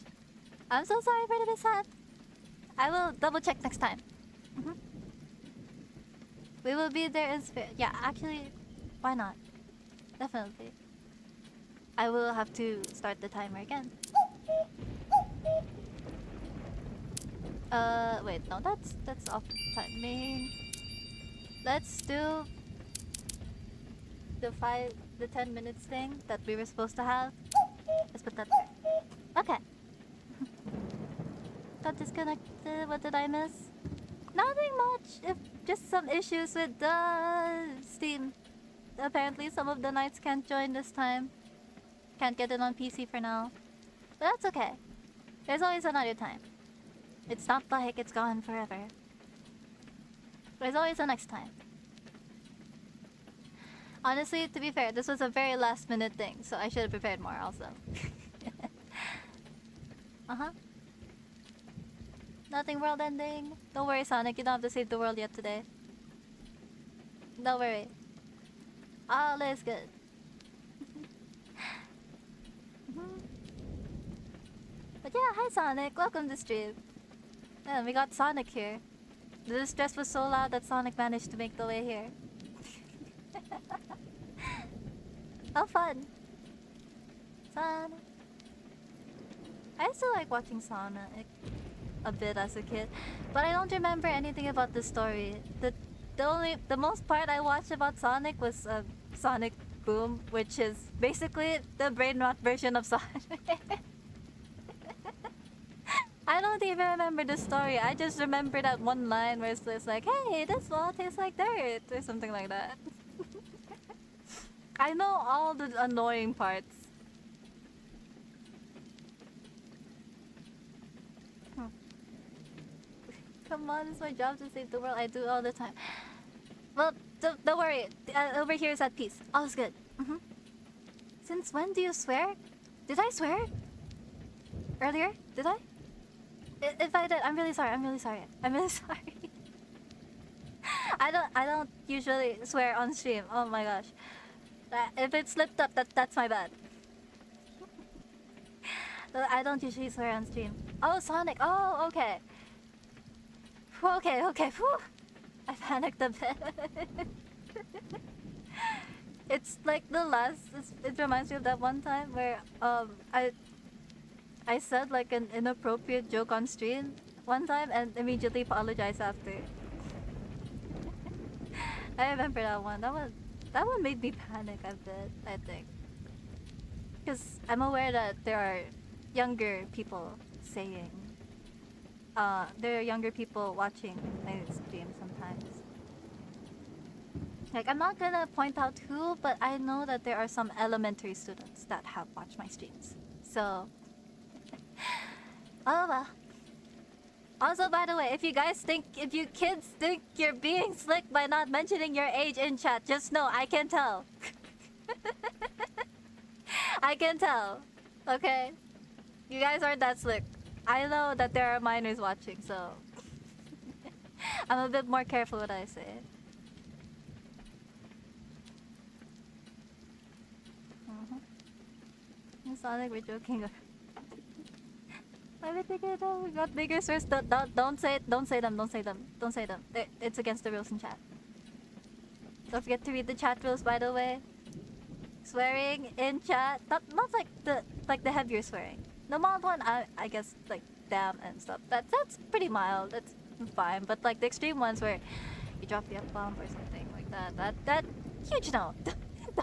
Speaker 1: I'm so sorry for the mishap. I will double check next time. We will be there in spirit. Yeah, actually, why not? Definitely. I will have to start the timer again. Wait, no, that's off timing. Let's do the 10 minutes thing that we were supposed to have. Let's put that there. Okay. Got disconnected. What did I miss? Nothing much. If just some issues with the Steam. Apparently, some of the nights can't join this time. Can't get it on PC for now. But that's okay. There's always another time. It's not like it's gone forever. There's always a next time. Honestly, to be fair, this was a very last minute thing, so I should have prepared more also. Nothing world ending. Don't worry, Sonic, you don't have to save the world yet today. Don't worry. All is good. But yeah, hi Sonic, welcome to stream. Yeah, we got Sonic here. The stress was so loud that Sonic managed to make the way here. How fun! Sonic. I used to like watching Sonic a bit as a kid, but I don't remember anything about the story. The most part I watched about Sonic was Sonic Boom, which is basically the brain rot version of Sonic. I don't even remember the story. I just remember that one line where it's like, "Hey, this wall tastes like dirt," or something like that. I know all the annoying parts. Come on, it's my job to save the world. I do it all the time. Well, don't worry. Over here is at peace. All's good. Since when do you swear? Did I swear? Earlier? Did I? If I did, I'm really sorry. I'm really sorry. I'm really sorry. I don't usually swear on stream. Oh my gosh. If it slipped up, that's my bad. I don't usually swear on stream. Oh, Sonic. Oh, okay. Okay. Whew. I panicked a bit. It's like the last. It reminds me of that one time where I said like an inappropriate joke on stream one time and immediately apologized after. I remember that one. That one made me panic a bit, I think. Because I'm aware that there are younger people saying, there are younger people watching my stream sometimes. Like, I'm not gonna point out who, but I know that there are some elementary students that have watched my streams. So, oh well. Also, by the way, if you kids think you're being slick by not mentioning your age in chat, just know I can tell. I can tell. Okay? You guys aren't that slick. I know that there are minors watching, so I'm a bit more careful what I say. Sonic, we're joking. Let me think it out. We got bigger swears. Don't say it. Don't say them. Don't say them. Don't say them. It's against the rules in chat. Don't forget to read the chat rules, by the way. Swearing in chat, not like the heavier swearing. The mild one, I guess like damn and stuff. That's pretty mild. That's fine. But like the extreme ones where you drop the F bomb or something like that huge no.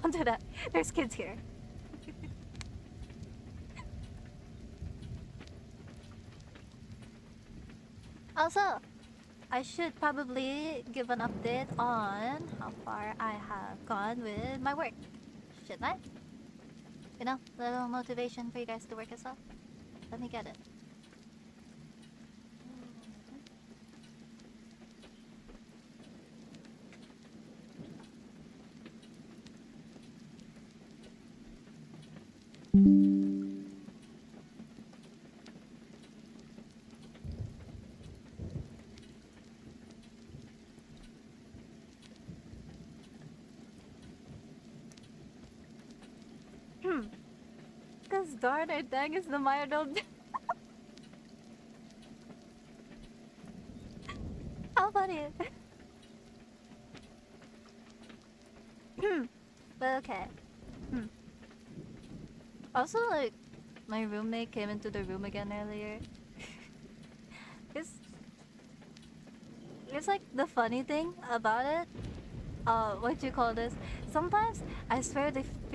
Speaker 1: Don't do that. There's kids here. Also, I should probably give an update on how far I have gone with my work. Shouldn't I? You know, little motivation for you guys to work as well. Let me get it. Because darn or dang is the mild. How funny. But okay. Also, like, my roommate came into the room again earlier. It's like the funny thing about it. What you call this? Sometimes I swear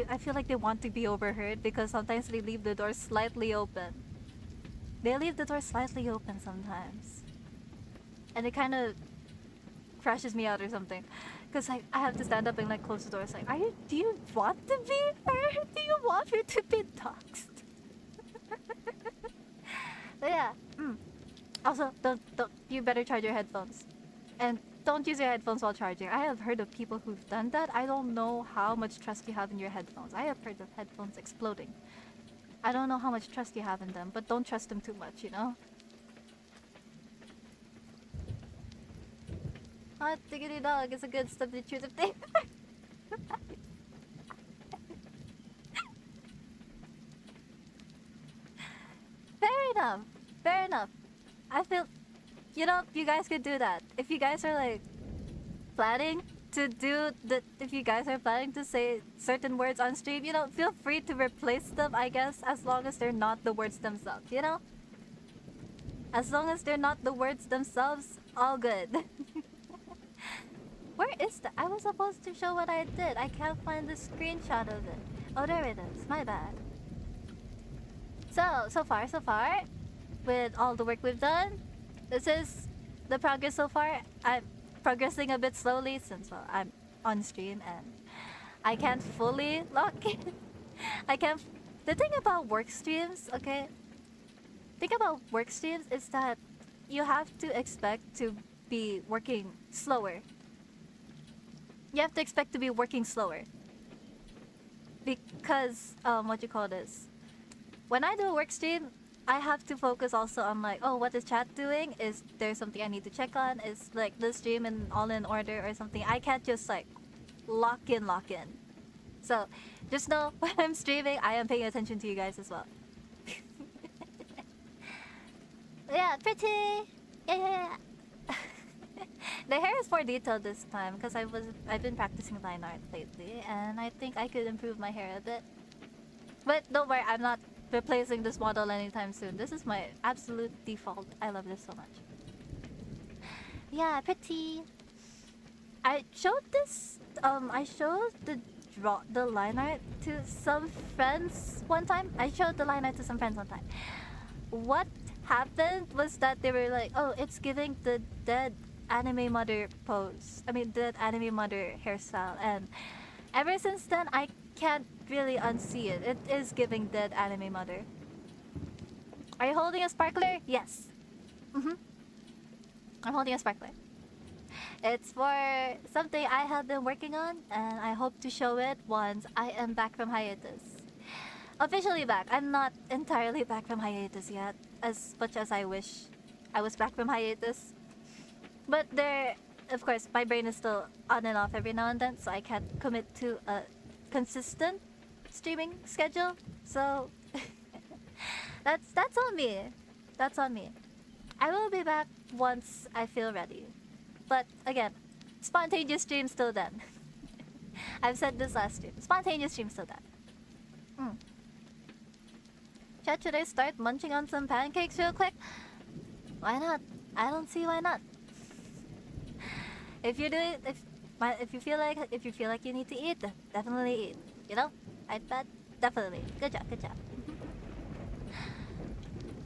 Speaker 1: I feel like they want to be overheard because sometimes they leave the door slightly open. They leave the door slightly open sometimes, and it kind of crashes me out or something. Cause like I have to stand up and like close the door. It's like, do you want to be heard? Do you want me to be doxxed? But yeah. Also, don't. You better charge your headphones, and don't use your headphones while charging. I have heard of people who've done that. I don't know how much trust you have in your headphones. I have heard of headphones exploding. I don't know how much trust you have in them, but don't trust them too much, you know? Hot diggity dog is a good substitute thing. Fair enough. Fair enough. I feel, you know, you guys could do that. If you guys are like planning to do if you guys are planning to say certain words on stream, you know, feel free to replace them, I guess, as long as they're not the words themselves, you know? As long as they're not the words themselves, all good. Where is that? I was supposed to show what I did. I can't find the screenshot of it. Oh, there it is. My bad. So far, with all the work we've done, this is the progress so far. I'm progressing a bit slowly since I'm on stream and I can't fully lock in. I can't. The thing about work streams, okay? The thing about work streams is that you have to expect to be working slower. You have to expect to be working slower. Because, what you call this? When I do a work stream, I have to focus also on like, oh, what is chat doing? Is there something I need to check on? Is like the stream all in order or something? I can't just like lock in. So just know when I'm streaming, I am paying attention to you guys as well. Yeah, pretty. Yeah. The hair is more detailed this time because I've been practicing line art lately, and I think I could improve my hair a bit. But don't worry, I'm not replacing this model anytime soon. This is my absolute default. I love this so much. Yeah, pretty. I showed this. I showed the line art to some friends one time. What happened was that they were like, "Oh, it's giving the dead anime mother pose. I mean, the anime mother hairstyle." And ever since then, I can't really unsee it. It is giving dead anime mother. Are you holding a sparkler? Yes. I'm holding a sparkler. It's for something I have been working on, and I hope to show it once I am back from hiatus. Officially back. I'm not entirely back from hiatus yet, as much as I wish I was back from hiatus. But of course, my brain is still on and off every now and then, so I can't commit to a consistent streaming schedule. So that's on me. That's on me. I will be back once I feel ready. But again, spontaneous stream still done. I've said this last stream. Spontaneous stream still done. Mm. Chat, should I start munching on some pancakes real quick? Why not? I don't see why not. If you do it, if you feel like you need to eat, definitely eat. You know, I bet definitely. Good job, good job.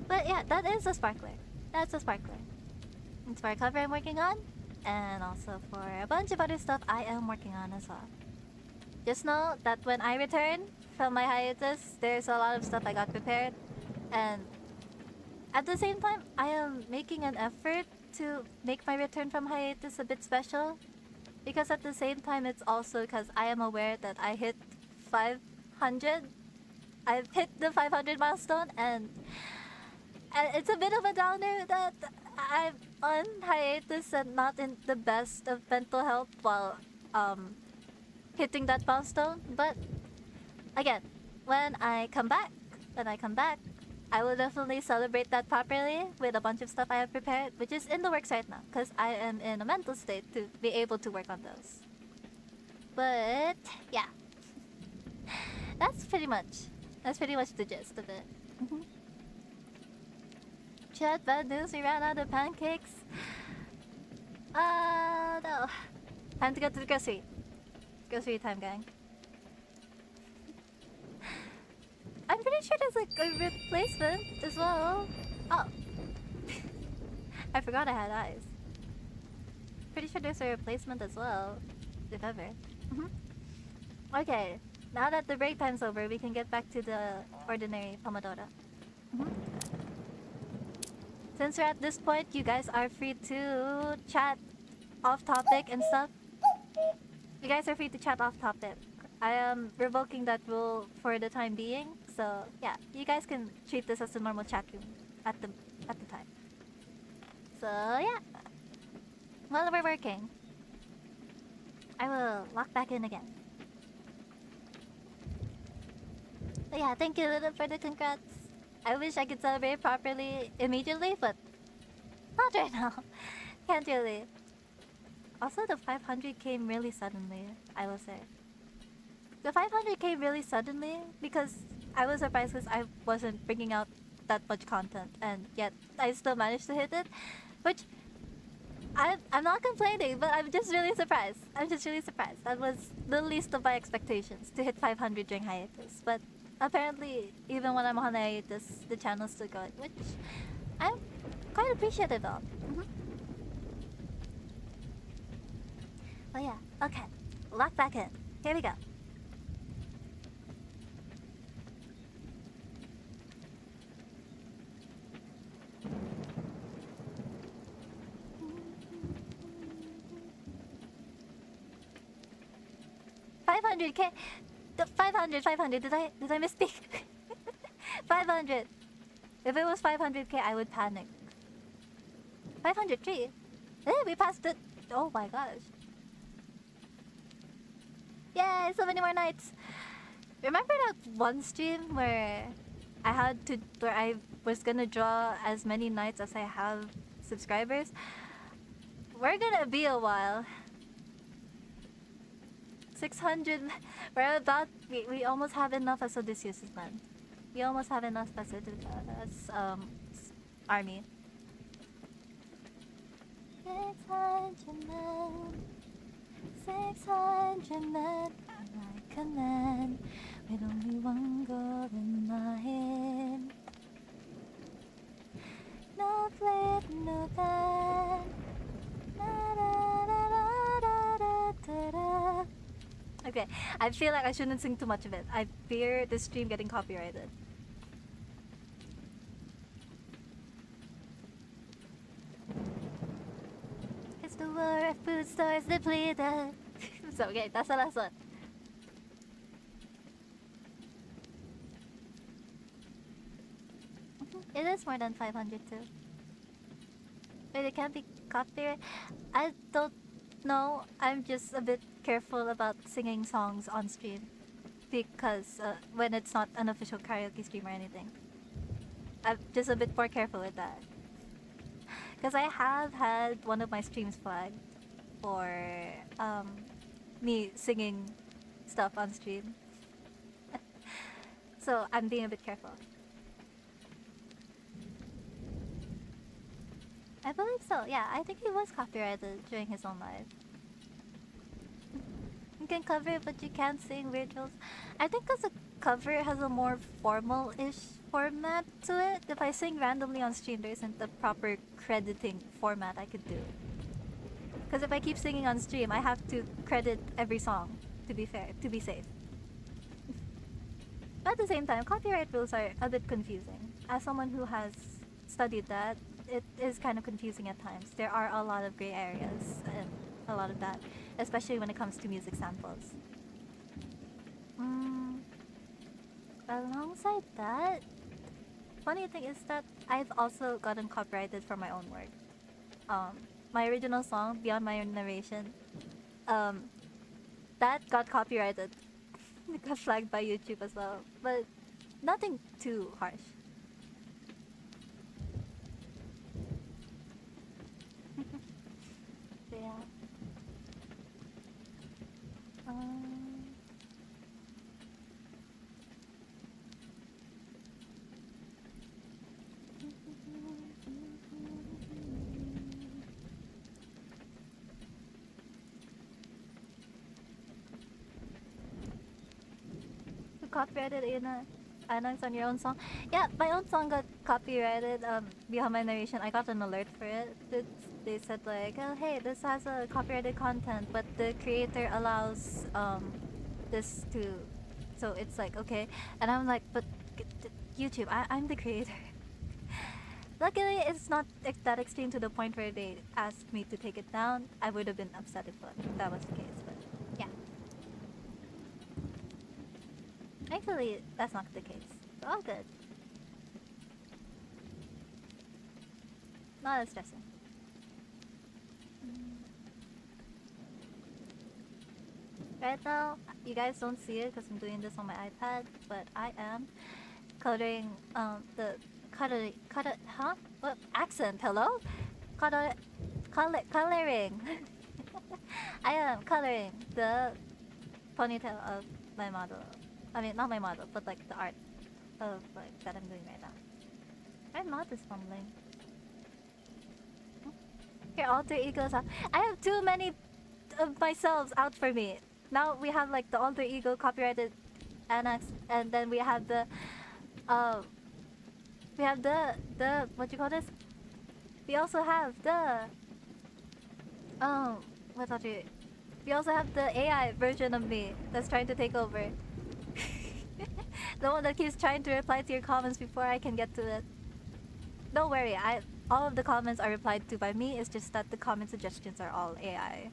Speaker 1: But yeah, that is a sparkler. That's a sparkler. It's for a cover I'm working on, and also for a bunch of other stuff I am working on as well. Just know that when I return from my hiatus, there's a lot of stuff I got prepared, and at the same time, I am making an effort to make my return from hiatus a bit special, because at the same time, it's also because I am aware that I hit 500. I've hit the 500 milestone, and it's a bit of a downer that I'm on hiatus and not in the best of mental health while hitting that milestone. But again, when I come back, I will definitely celebrate that properly with a bunch of stuff I have prepared, which is in the works right now, because I am in a mental state to be able to work on those. But yeah, that's pretty much the gist of it. Chat, bad news, we ran out of pancakes. No. Time to go to the grocery. Grocery time, gang. I'm pretty sure there's like a replacement as well. Oh. I forgot I had eyes. Pretty sure there's a replacement as well. If ever. Okay. Now that the break time's over, we can get back to the ordinary Pomodoro. Since we're at this point, you guys are free to chat off topic and stuff. You guys are free to chat off topic. I am revoking that rule for the time being, so yeah, you guys can treat this as a normal chat room at the time. So yeah, while we're working, I will lock back in again. But yeah, thank you Lilith for the congrats. I wish I could celebrate properly immediately, but not right now. Can't really. Also, the 500 came really suddenly, I will say. The 500 came really suddenly because I was surprised because I wasn't bringing out that much content, and yet I still managed to hit it, which I'm not complaining, but I'm just really surprised. That was the least of my expectations, to hit 500 during hiatus. But apparently, even when I'm on hiatus, the channel's still going, which I'm quite appreciative of. Oh yeah, okay. Lock back in. Here we go. $500K. The 500. Did I misspeak? 500. If it was 500K, I would panic. 503. We passed it. Oh my gosh. Yay! So many more nights. Remember that one stream where I was gonna draw as many nights as I have subscribers? We're gonna be a while. 600. We almost have enough as Odysseus' man. We almost have enough as army. 600 men. 600 men. I'm like a man with only one goal in my head. No flip, no pen. Okay, I feel like I shouldn't sing too much of it. I fear this stream getting copyrighted. It's the war of food stores depleted. So okay, that's the last one. It is more than 500 too. Wait, it can't be copyrighted? I don't know. I'm just a bit careful about singing songs on stream. Because when it's not an official karaoke stream or anything. I'm just a bit more careful with that. Because I have had one of my streams flagged for um, me singing stuff on stream. So I'm being a bit careful. I believe so. Yeah, I think he was copyrighted during his own live. You can cover it, but you can't sing virtuals. I think because a cover has a more formal-ish format to it. If I sing randomly on stream, there isn't the proper crediting format I could do. Because if I keep singing on stream, I have to credit every song. To be fair, to be safe. But at the same time, copyright rules are a bit confusing. As someone who has studied that, it is kind of confusing at times. There are a lot of gray areas and a lot of that, especially when it comes to music samples. Alongside that, funny thing is that I've also gotten copyrighted for my own work. My original song, Beyond My Narration, that got copyrighted. It got flagged by YouTube as well, but nothing too harsh. Yeah. You copyrighted Anang's on your own song? Yeah, my own song got copyrighted. Behind my narration, I got an alert for it. They said like, oh hey, this has a copyrighted content, but the creator allows this to, so it's like okay, and I'm like, but YouTube, I'm the creator. Luckily, it's not that extreme to the point where they asked me to take it down. I would have been upset if that was the case, but yeah. Thankfully, that's not the case. So all good. Not as stressing. Right now, you guys don't see it because I'm doing this on my iPad, but I am coloring huh? What accent? Hello? Coloring. I am coloring the ponytail of my model. I mean, not my model, but like the art of like that I'm doing right now. I'm not this fumbling. Your alter egos out. I have too many of myself out for me. Now we have like the alter ego copyrighted annex, and then we have the what you call this? We also have the what are you? We also have the AI version of me that's trying to take over. The one that keeps trying to reply to your comments before I can get to it. Don't worry, all of the comments are replied to by me. It's just that the comment suggestions are all AI.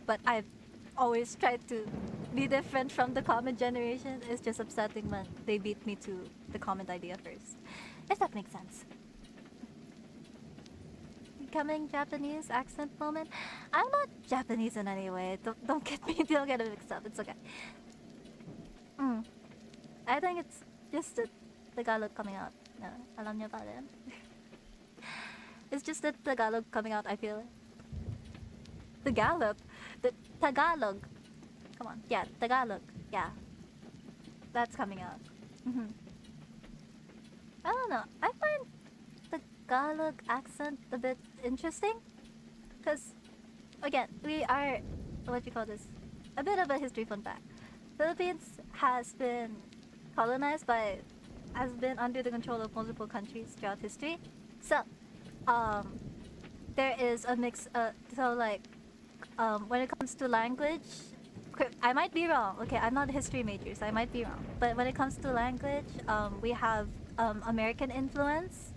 Speaker 1: But I've always tried to be different from the comment generation. It's just upsetting when they beat me to the comment idea first. If that makes sense. Becoming Japanese accent moment. I'm not Japanese in any way. Don't get me. Don't get it mixed up. It's okay. I think it's just the Tagalog coming out. No, alam niyo ba rin? It's just the Tagalog coming out. I feel. The Tagalog. Come on. Yeah, Tagalog. Yeah. That's coming out. I don't know. I find Tagalog accent a bit interesting. Because, again, we are, what you call this? A bit of a history fun fact. Philippines has been colonized has been under the control of multiple countries throughout history. So, there is a mix, so like, when it comes to language, I might be wrong. Okay, I'm not a history major, so I might be wrong. But when it comes to language, we have American influence,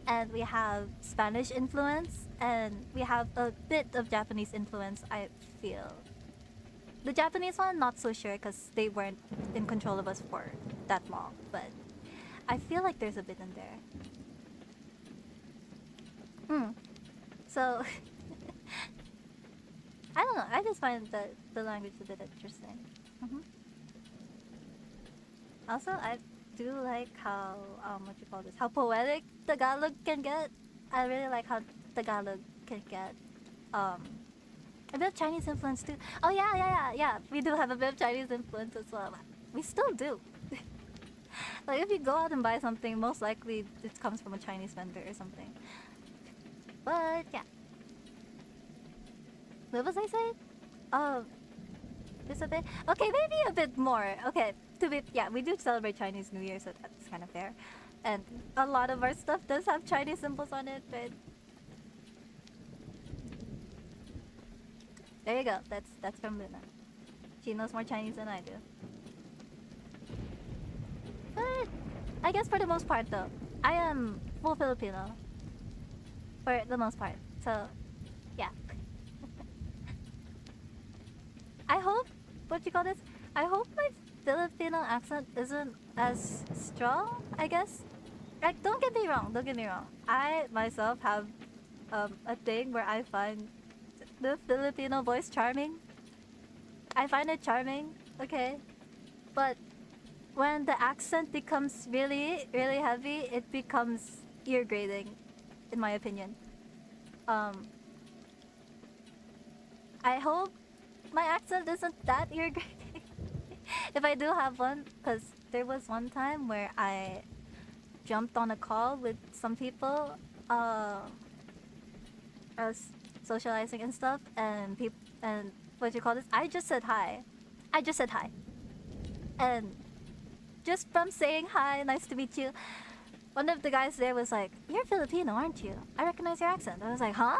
Speaker 1: and we have Spanish influence, and we have a bit of Japanese influence, I feel. The Japanese one, not so sure, because they weren't in control of us for that long. But I feel like there's a bit in there. So... I don't know. I just find the language a bit interesting. Also, do like how what you call this? How poetic Tagalog can get. I really like how Tagalog can get um a bit of Chinese influence too. Oh yeah. We do have a bit of Chinese influence as well. We still do. Like if you go out and buy something, most likely it comes from a Chinese vendor or something. But yeah, what was I saying? Oh, just a bit. Okay, maybe a bit more. Okay, to be yeah, we do celebrate Chinese New Year, so that's kind of fair. And a lot of our stuff does have Chinese symbols on it, but there you go. That's from Luna. She knows more Chinese than I do. But I guess for the most part, though, I am full Filipino for the most part. So yeah, I hope what you call this. I hope my Filipino accent isn't as strong. I guess. Like, don't get me wrong. Don't get me wrong. I myself have a thing where I find the Filipino voice charming. I find it charming. Okay, but when the accent becomes really, really heavy, it becomes ear grating, in my opinion. Um, I hope my accent isn't that ear grating. If I do have one, because there was one time where I jumped on a call with some people, I was socializing and stuff, and people, and what you call this? I just said hi. I just said hi, and just from saying hi, nice to meet you, one of the guys there was like, "You're Filipino, aren't you? I recognize your accent." I was like, "Huh?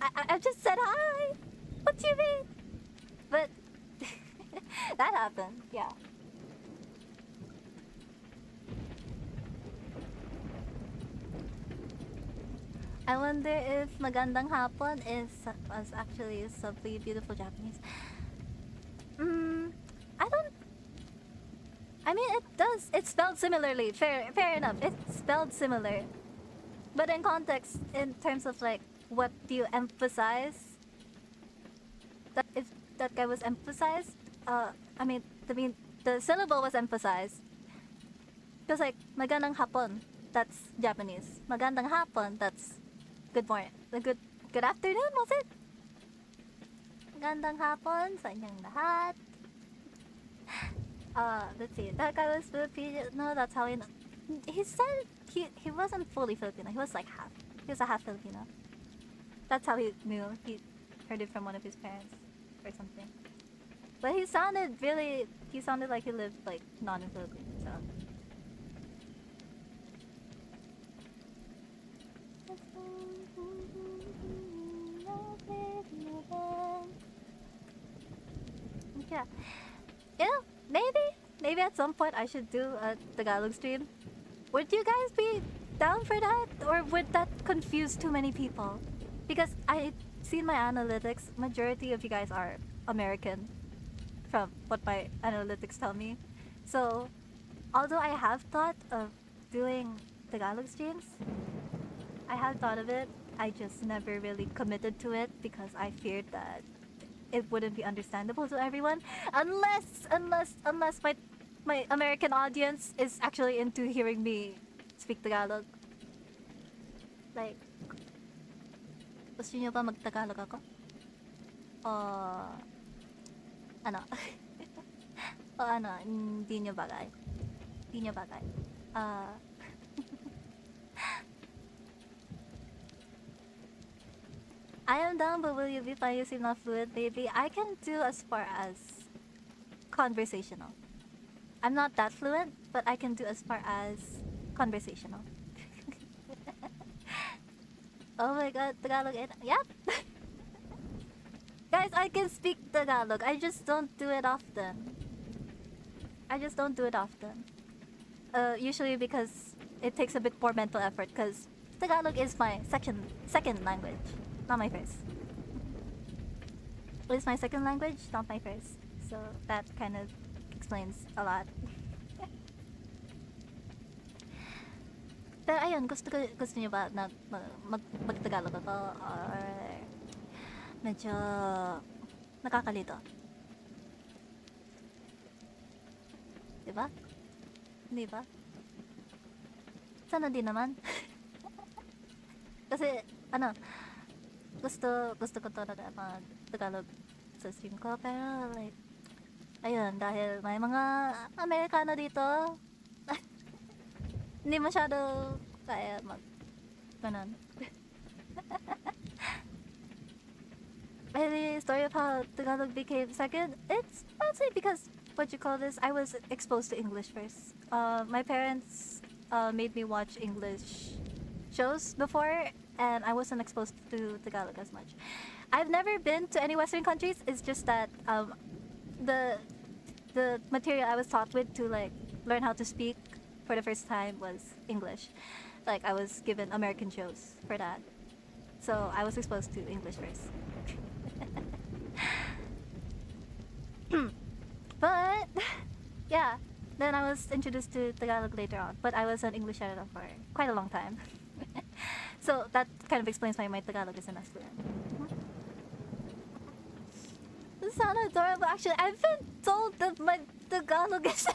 Speaker 1: I just said hi. What do you mean?" But that happened. Yeah. I wonder if magandang hapon is was actually simply beautiful Japanese. Mm, I don't. I mean, it does. It's spelled similarly. Fair enough. It's spelled similar, but in context, in terms of like, what do you emphasize? That if that guy was emphasized, I mean, the syllable was emphasized. Because like magandang hapon, that's Japanese. Magandang hapon, that's good morning. Good afternoon, was it? Magandang hapon sa inyong lahat. Let's see. That guy was Filipino. No, that's how he. He said he wasn't fully Filipino. He was like half. He was a half Filipino. That's how he knew. He heard it from one of his parents or something. But he sounded really. He sounded like he lived like not in Philippines. So. Yeah. You know, maybe at some point I should do a Tagalog stream. Would you guys be down for that? Or would that confuse too many people? Because I seen my analytics, majority of you guys are American from what my analytics tell me. So, although I have thought of doing Tagalog streams, I have thought of it. I just never really committed to it because I feared that it wouldn't be understandable to everyone unless my American audience is actually into hearing me speak Tagalog. Like, gusto niyo ba mag-Tagalog ako? O, ano? O ano, hindi niyo bagay? Hindi niyo bagay? I am down, but will you be fine using not fluent? Maybe I can do as far as conversational. I'm not that fluent, but I can do as far as conversational. Oh my god, Tagalog. Yep. Guys, I can speak Tagalog. I just don't do it often. I just don't do it often. Usually because it takes a bit more mental effort. Because Tagalog is my second language, not my first. It's my second language, not my first. So that kind of explains a lot. Pero ayun, gusto niyo ba na mag-Tagalog ako or medyo nakakalito? Diba? Di ba? Sana di naman. Kasi, ano, gusto ko talaga mag-Tagalog sa stream ko. Pero, like, ayun, dahil may mga Amerikano dito, hindi masyado kaya ganun. The story of how Tagalog became second, it's mostly because, what you call this, I was exposed to English first. My parents made me watch English shows before, and I wasn't exposed to Tagalog as much. I've never been to any Western countries. It's just that the the material I was taught with to like learn how to speak for the first time was English. Like I was given American shows for that, so I was exposed to English first. But yeah, then I was introduced to Tagalog later on. But I was an English editor for quite a long time. So that kind of explains why my Tagalog isn't as fluent. This sounds adorable. Actually, I've been told that my Tagalog is...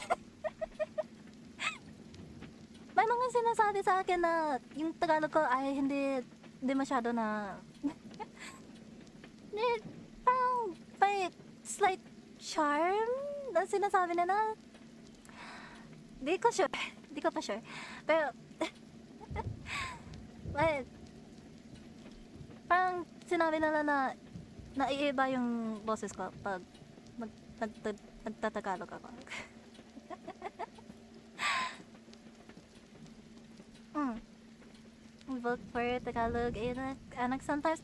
Speaker 1: May mga sinasabi sa akin na yung Tagalog ko ay hindi masyado na... Parang may slight charm na sinasabi nila. Di ko sure. Di ko pa sure. Pero... But, parang sinabi nila na naiiba yung boses ko pag nagtatagalog ako. Vote for Tagalog anak sometimes.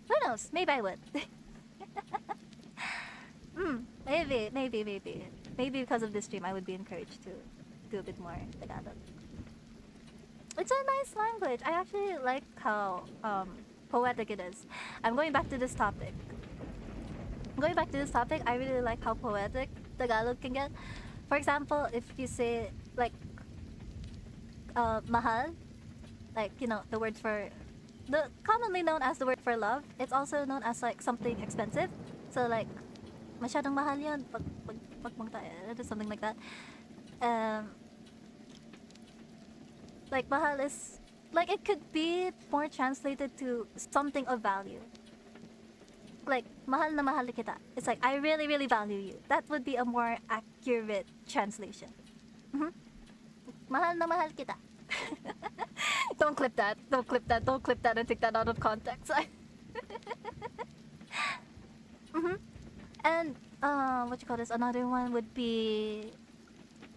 Speaker 1: Who knows? Maybe I would. Maybe. Maybe because of this stream I would be encouraged to do a bit more Tagalog. It's a nice language. I actually like how poetic it is. I'm going back to this topic. I really like how poetic Tagalog can get. For example, if you say like mahal, like you know the word for the commonly known as the word for love, it's also known as like something expensive. So like masyadong mahal yan pag tayo, something like that. Like mahal is like it could be more translated to something of value. Like mahal na mahal kita. It's like I really really value you. That would be a more accurate translation. Mahal na mahal kita. Don't clip that and take that out of context. And what you call this? Another one would be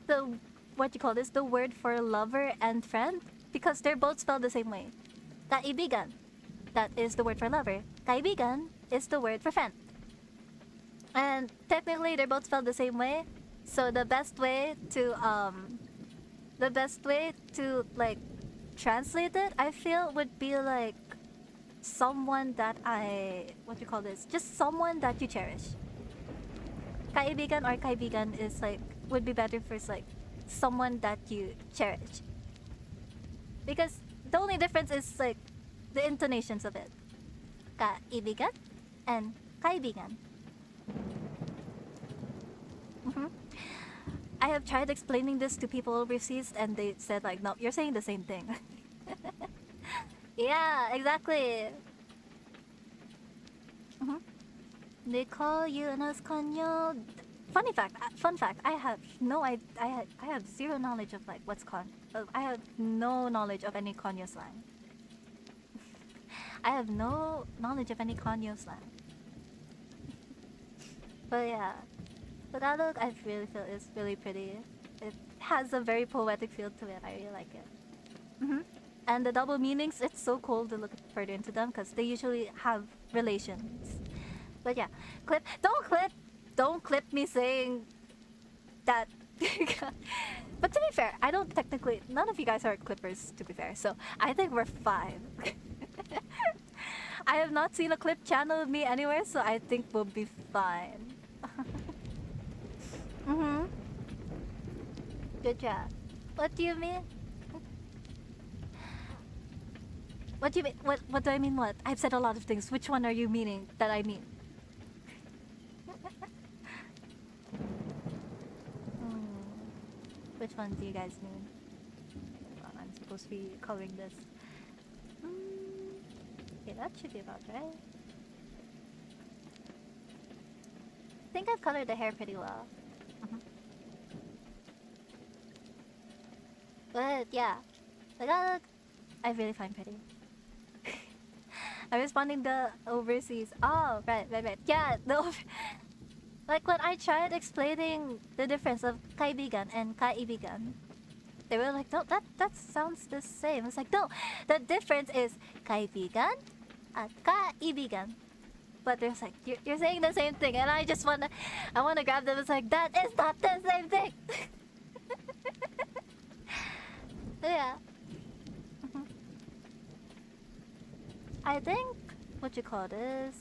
Speaker 1: the the word for lover and friend, because they're both spelled the same way. Kaibigan, that is the word for lover. Kaibigan is the word for friend. And technically they're both spelled the same way. So the best way to like translate it, I feel, would be like someone that just someone that you cherish. Kaibigan or kaibigan is like would be better for like someone that you cherish, because the only difference is like the intonations of it. Kaibigan and kaibigan. I have tried explaining this to people overseas and they said like, no, you're saying the same thing. Yeah, exactly. They call you an Espanol. Fun fact, I have zero knowledge of like what's con. I have no knowledge of any Konyo slang. I have no knowledge of any Konyo slang. But yeah, Tagalog I really feel is really pretty. It has a very poetic feel to it. I really like it. And the double meanings, it's so cool to look further into them because they usually have relations. But yeah, don't clip me saying that. But to be fair, I don't technically, none of you guys are clippers to be fair, so I think we're fine. I have not seen a clip channel of me anywhere, so I think we'll be fine. Good job. What do you mean? What do you mean? What do I mean what? I've said a lot of things. Which one are you meaning that I mean? Which one do you guys mean? Well, I'm supposed to be coloring this. Okay, that should be about right. I think I've colored the hair pretty well. But yeah, Tagalog, I really find pretty. I'm responding the overseas. Oh, right. Yeah, like when I tried explaining the difference of kaibigan and kaibigan, they were like, no, that sounds the same. It's like, no, the difference is kaibigan at kaibigan. But there's like, you're saying the same thing, and I wanna grab them. It's like, that is not the same thing. Yeah. I think what you call this.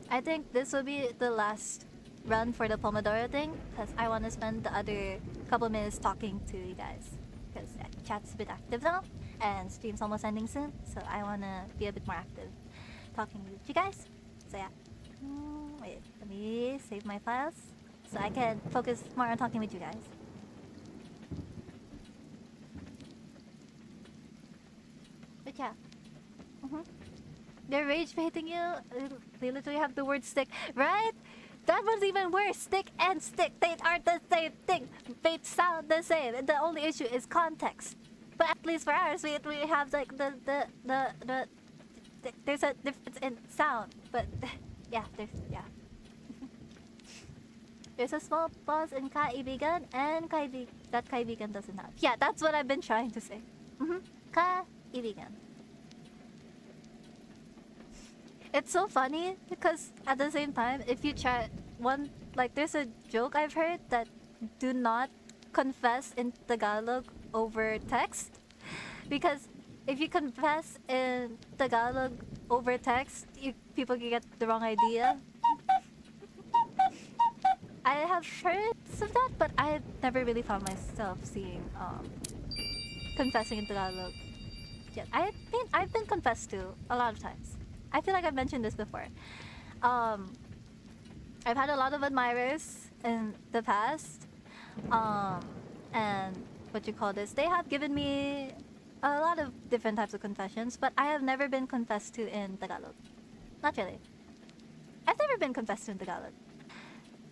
Speaker 1: I think this will be the last run for the Pomodoro thing, because I want to spend the other couple minutes talking to you guys. Because chat's a bit active now, and stream's almost ending soon, so I want to be a bit more active talking with you guys. So yeah. Wait, let me save my files so I can focus more on talking with you guys. But yeah. They're rage baiting you. They literally have the word stick, right? That was even worse. Stick and stick, they are the same thing. They sound the same. The only issue is context. But at least for ours, we have like the there's a difference in sound. But yeah, there's a small pause in kaibigan and that kaibigan doesn't have. Yeah, that's what I've been trying to say. Kaibigan. It's so funny because at the same time, if you try there's a joke I've heard that do not confess in Tagalog over text, because if you confess in Tagalog over text, people can get the wrong idea. I have heard of that, but I've never really found myself seeing confessing in Tagalog. Yeah, I've been confessed to a lot of times. I feel like I've mentioned this before. I've had a lot of admirers in the past, and what you call this, they have given me a lot of different types of confessions, but I have never been confessed to in Tagalog. Not really. I've never been confessed to in Tagalog,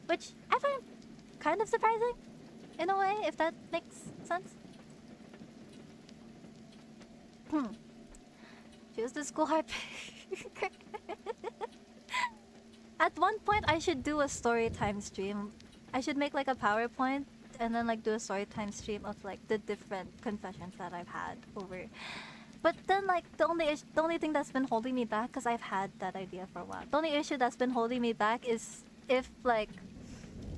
Speaker 1: which I find kind of surprising, in a way, if that makes sense. Choose the school hard. At one point, I should do a story time stream. I should make like a PowerPoint and then like do a story time stream of like the different confessions that I've had over. But then like the only thing that's been holding me back, because I've had that idea for a while. The only issue that's been holding me back is if like,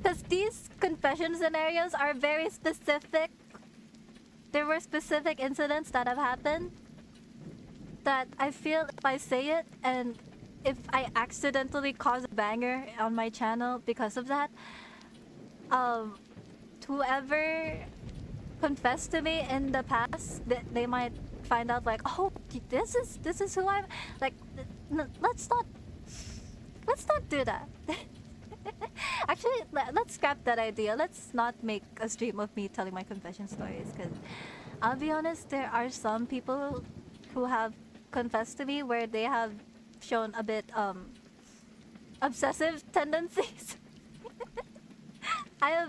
Speaker 1: because these confession scenarios are very specific. There were specific incidents that have happened that I feel if I say it and if I accidentally cause a banger on my channel because of that, whoever confessed to me in the past, they might find out like, oh, this is who I'm like. Let's not do that. Actually, let's scrap that idea. Let's not make a stream of me telling my confession stories, because I'll be honest, there are some people who have confessed to me where they have shown a bit obsessive tendencies. I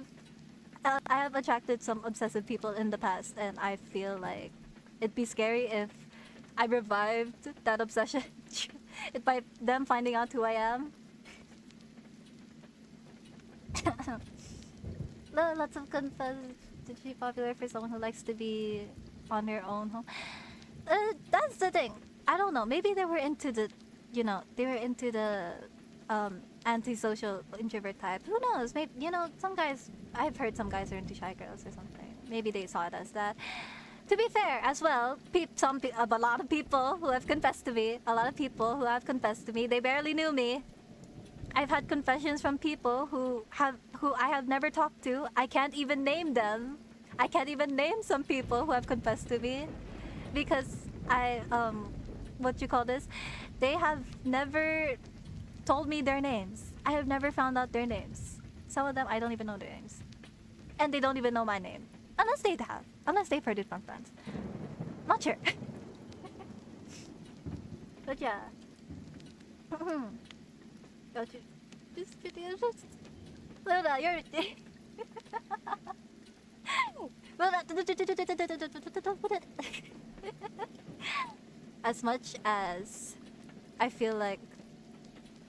Speaker 1: have attracted some obsessive people in the past, and I feel like it'd be scary if I revived that obsession by them finding out who I am. Lots of confess. Did she popular for someone who likes to be on her own home? That's the thing. I don't know. Maybe they were into the, antisocial introvert type. Who knows? Maybe, some guys. I've heard some guys are into shy girls or something. Maybe they saw it as that. To be fair, as well, a lot of people who have confessed to me. They barely knew me. I've had confessions from people who I have never talked to. I can't even name them. I can't even name some people who have confessed to me, because they have never told me their names. I have never found out their names. Some of them I don't even know their names. and they don't even know my name. Unless they have. Unless they've heard it from friends. Not sure. But yeah. Got you. Just Luna, you're Luna. As much as I feel like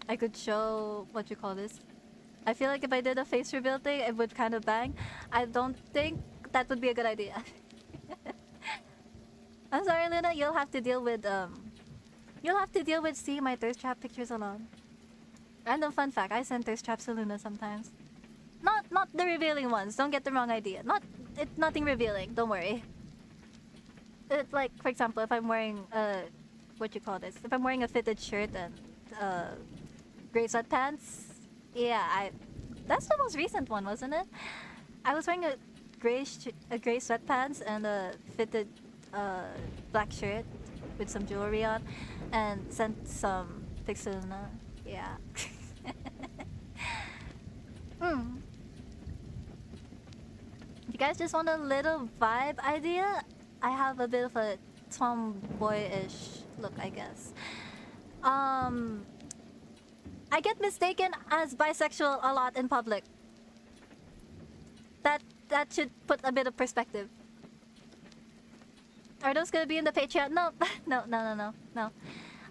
Speaker 1: I could show what you call this. I feel like if I did a face reveal thing, it would kind of bang. I don't think that would be a good idea. I'm sorry, Luna. You'll have to deal with seeing my thirst trap pictures alone. Random fun fact: I send thirst traps to Luna sometimes. Not the revealing ones. Don't get the wrong idea. It's nothing revealing. Don't worry. It's like, for example, if I'm wearing what you call this? If I'm wearing a fitted shirt and gray sweatpants, yeah, that's the most recent one, wasn't it? I was wearing a gray sweatpants and a fitted black shirt with some jewelry on, and sent some pics to Luna. Yeah. If you guys just want a little vibe idea, I have a bit of a tomboyish look, I guess. I get mistaken as bisexual a lot in public. That should put a bit of perspective. Are those gonna be in the Patreon? No, no.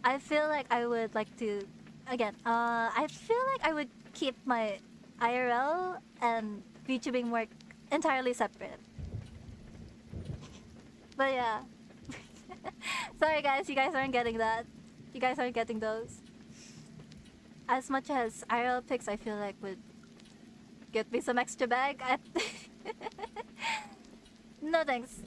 Speaker 1: I feel like I would like to, again, I feel like I would keep my IRL and VTubing work entirely separate. But yeah. Sorry guys, you guys aren't getting that. You guys aren't getting those. As much as IRL pics I feel like would get me some extra bag. No thanks.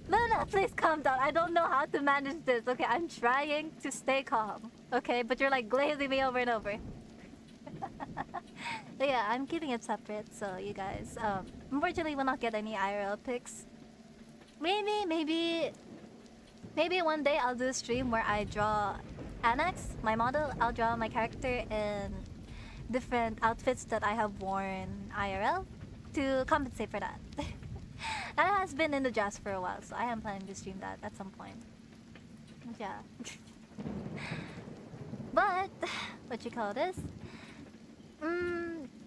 Speaker 1: Luna, please calm down. I don't know how to manage this. Okay, I'm trying to stay calm. Okay, but you're like glazing me over and over. But yeah, I'm keeping it separate, so you guys, unfortunately will not get any IRL pics. Maybe one day I'll do a stream where I draw Annex, my model. I'll draw my character in different outfits that I have worn IRL to compensate for that. That has been in the drafts for a while, so I am planning to stream that at some point. Yeah. But what you call this?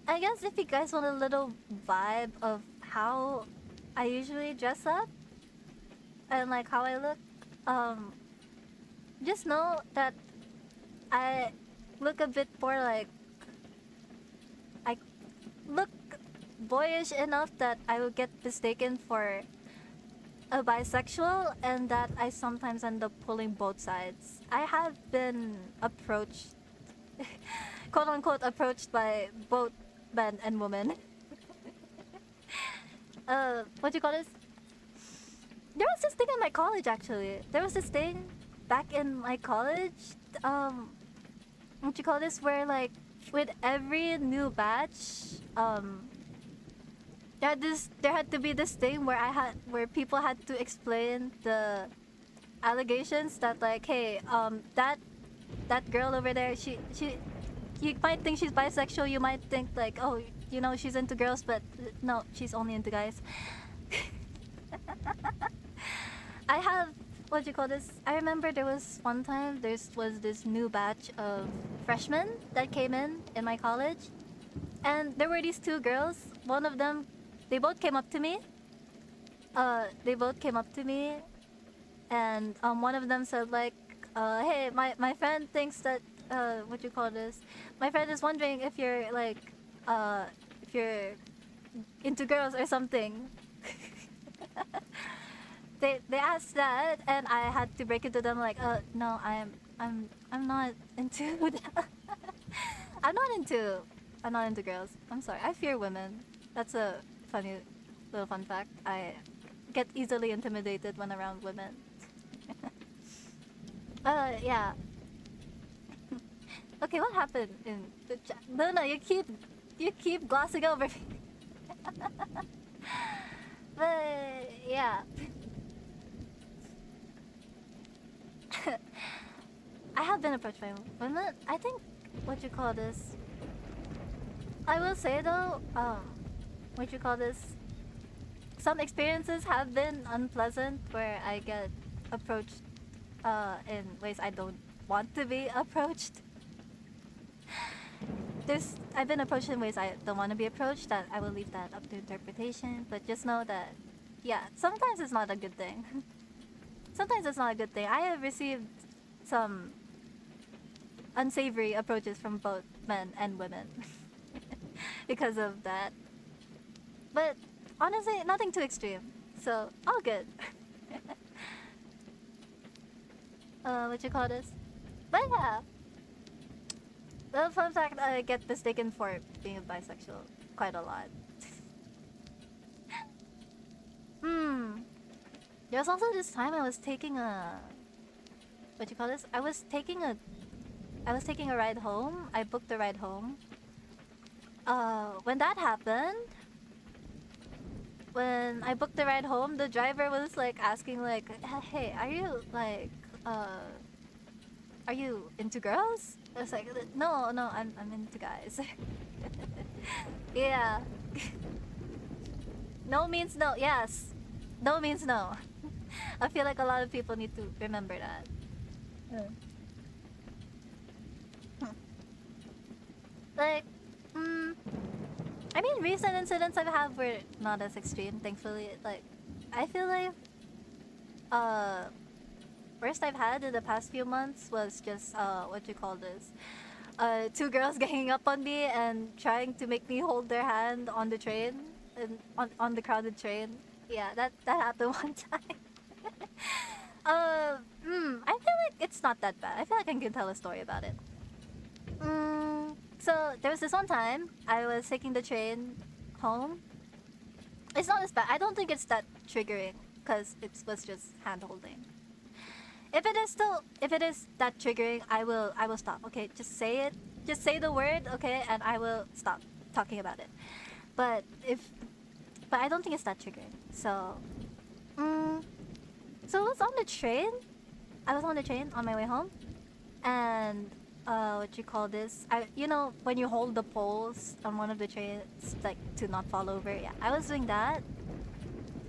Speaker 1: I guess if you guys want a little vibe of how I usually dress up and like how I look, just know that I look a bit more like, I look boyish enough that I will get mistaken for a bisexual, and that I sometimes end up pulling both sides. I have been approached, quote unquote, approached by both men and women. What do you call this? There was this thing in my college actually. There was this thing back in my college. What you call this? Where like with every new batch, there had to be this thing where people had to explain the allegations that like, hey, that girl over there, she you might think she's bisexual, you might think like, oh, you know, she's into girls, but no, she's only into guys. I have, what do you call this? I remember there was one time was this new batch of freshmen that came in my college, and there were these two girls. One of them, they both came up to me. And one of them said like, hey, my friend thinks that what do you call this? My friend is wondering if you're like, if you're into girls or something. They asked that, and I had to break it to them like, no, I'm not into that. I'm not into girls. I'm sorry. I fear women. That's a funny little fun fact. I get easily intimidated when around women. Yeah. Okay, what happened in the chat? No, you keep glossing over me. But yeah. I have been approached by women. I think, what you call this? I will say though, what you call this? some experiences have been unpleasant where I get approached in ways I don't want to be approached. I've been approached in ways I don't want to be approached. That I will leave that up to interpretation. But just know that, yeah, sometimes it's not a good thing. Sometimes it's not a good thing. I have received some unsavory approaches from both men and women because of that. But honestly, nothing too extreme. So all good. What you call this? But yeah. The fun fact, I get mistaken for being a bisexual quite a lot. There was also this time I was taking a... What you call this? I was taking a ride home. I booked a ride home. When that happened... When I booked the ride home, the driver was like asking like, hey, are you like... Are you into girls? I was like, no, I'm into guys. Yeah. No means no. Yes. No means no. I feel like a lot of people need to remember that. Like, I mean, recent incidents I've had were not as extreme, thankfully. Like, I feel like, worst I've had in the past few months was just what you call this, two girls ganging up on me and trying to make me hold their hand on the train and on the crowded train. Yeah, that happened one time. I feel like it's not that bad. I feel like I can tell a story about it. So there was this one time I was taking the train home. It's not as bad. I don't think it's that triggering because it was just hand holding. If it is that triggering, I will stop. Okay, just say it. Just say the word, okay, and I will stop talking about it. But I don't think it's that triggering. So, so I was on the train. I was on the train on my way home, and what you call this? You know when you hold the poles on one of the trains like to not fall over. Yeah, I was doing that.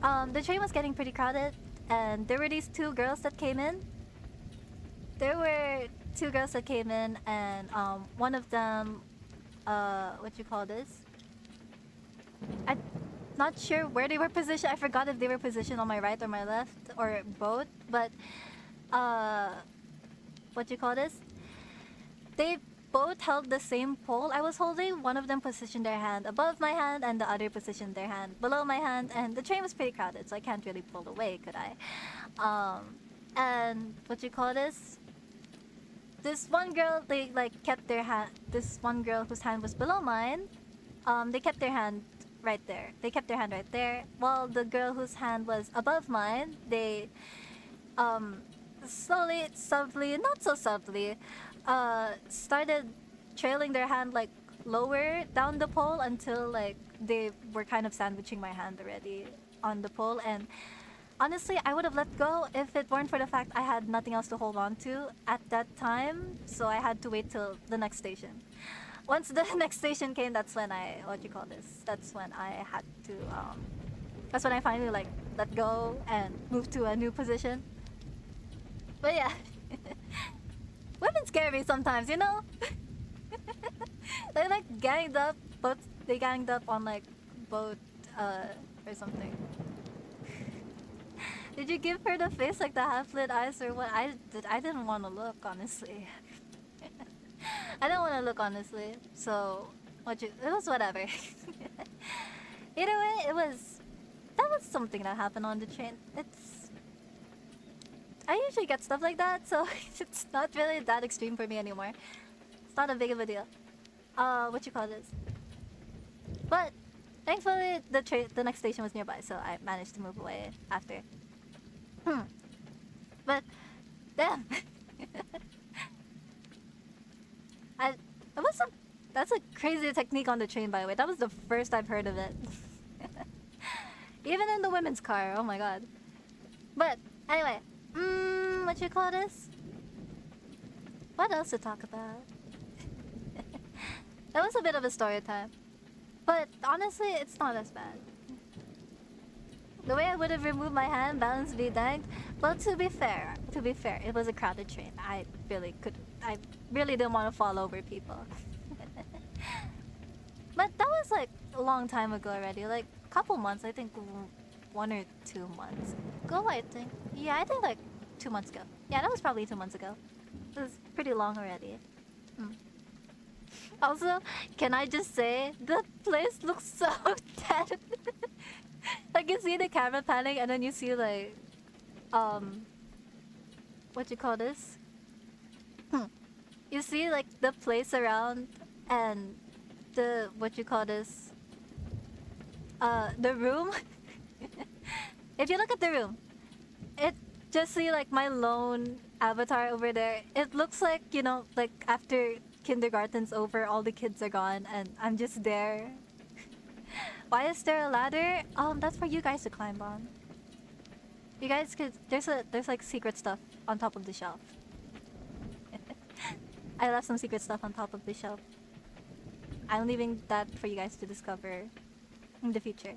Speaker 1: The train was getting pretty crowded, and there were these two girls that came in. There were two girls that came in, and one of them, what you call this? I'm not sure where they were positioned. I forgot if they were positioned on my right or my left or both. But what you call this? They both held the same pole I was holding. One of them positioned their hand above my hand, and the other positioned their hand below my hand. And the train was pretty crowded, so I can't really pull away, could I? And what you call this? This one girl, they like kept their hand. This one girl whose hand was below mine, they kept their hand right there. They kept their hand right there. While the girl whose hand was above mine, they slowly, subtly, not so subtly, started trailing their hand like lower down the pole until like they were kind of sandwiching my hand already on the pole. And honestly, I would have let go if it weren't for the fact I had nothing else to hold on to at that time. So I had to wait till the next station. Once the next station came, that's when that's when I had to, that's when I finally like let go and moved to a new position. But yeah, women scare me sometimes, you know? They like ganged up, they ganged up on like boat, or something. Did you give her the face like the half-lit eyes or what? I didn't want to look, honestly. I didn't want to look, honestly. So, it was whatever. Either way, that was something that happened on the train. I usually get stuff like that, so it's not really that extreme for me anymore. It's not a big of a deal. What you call this? But thankfully, the next station was nearby, so I managed to move away after. But damn, that's a crazy technique on the train, by the way. That was the first I've heard of it. Even in the women's car. Oh my god. But anyway, what you call this? What else to talk about? That was a bit of a story time, but honestly, it's not as bad. The way I would have removed my hand, balance be danked. Well, to be fair, it was a crowded train. I really didn't want to fall over people. But that was like a long time ago already, like a couple months, I think 1 or 2 months ago, I think. Yeah, I think like 2 months ago. Yeah, that was probably 2 months ago. It was pretty long already. Mm. Also, can I just say, the place looks so dead. Like you see the camera panning and then you see like, what you call this? You see like the place around and the, what you call this? The room. If you look at the room, it just see like my lone avatar over there. It looks like, you know, like after kindergarten's over, all the kids are gone and I'm just there. Why is there a ladder? That's for you guys to climb on. You guys could, there's like secret stuff on top of the shelf. I left some secret stuff on top of the shelf. I'm leaving that for you guys to discover in the future.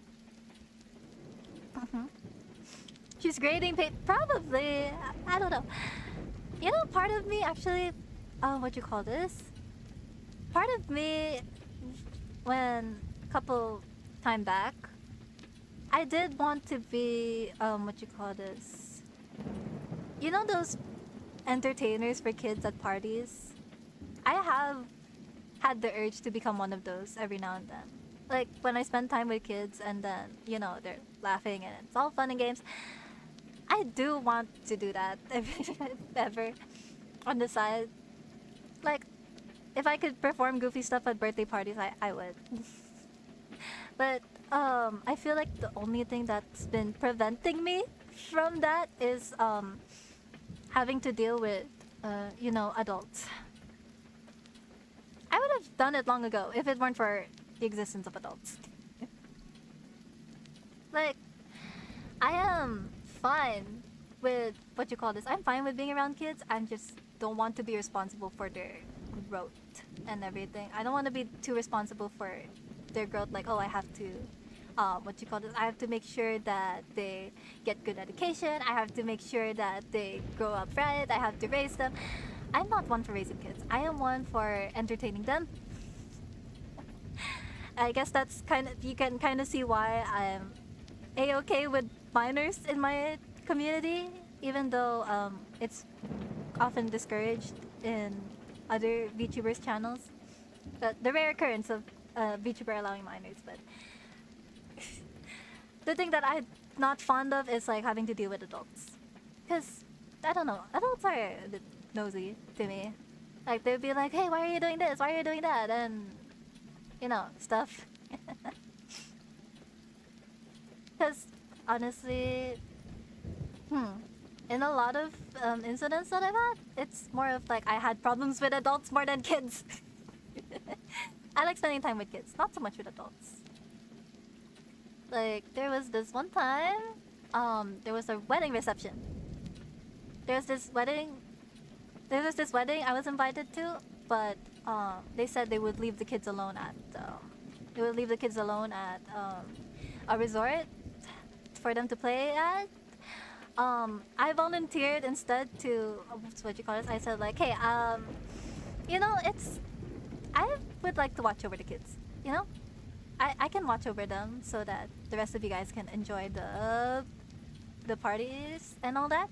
Speaker 1: She's grading paint. Probably. I don't know. You know, part of me actually, what you call this? Part of me, when couple time back, I did want to be, what you call this? You know those entertainers for kids at parties? I have had the urge to become one of those every now and then. Like when I spend time with kids and then, you know, they're laughing and it's all fun and games. I do want to do that if ever on the side. Like, if I could perform goofy stuff at birthday parties, I would. But I feel like the only thing that's been preventing me from that is having to deal with, you know, adults. I would have done it long ago if it weren't for the existence of adults. Like, I am fine with, what you call this, I'm fine with being around kids. I just don't want to be responsible for their growth and everything. I don't want to be too responsible for their growth. Like, oh, I have to, what you call this, I have to make sure that they get good education. I have to make sure that they grow up right. I have to raise them. I'm not one for raising kids. I am one for entertaining them. I guess that's kind of, you can kind of see why I'm a-okay with minors in my community, even though it's often discouraged in other VTubers channels. But the rare occurrence of VTuber allowing minors. But the thing that I'm not fond of is like having to deal with adults, because I don't know, adults are a bit nosy to me. Like they'd be like, hey, why are you doing this, why are you doing that, and you know, stuff. Because honestly, in a lot of incidents that I've had, it's more of like I had problems with adults more than kids. I like spending time with kids, not so much with adults. Like there was this one time, there was a wedding reception. There was this wedding I was invited to, but they said they would leave the kids alone at a resort for them to play at. I volunteered instead to, what you call this? I said like, hey, you know, I would like to watch over the kids. You know, I can watch over them so that the rest of you guys can enjoy the parties and all that.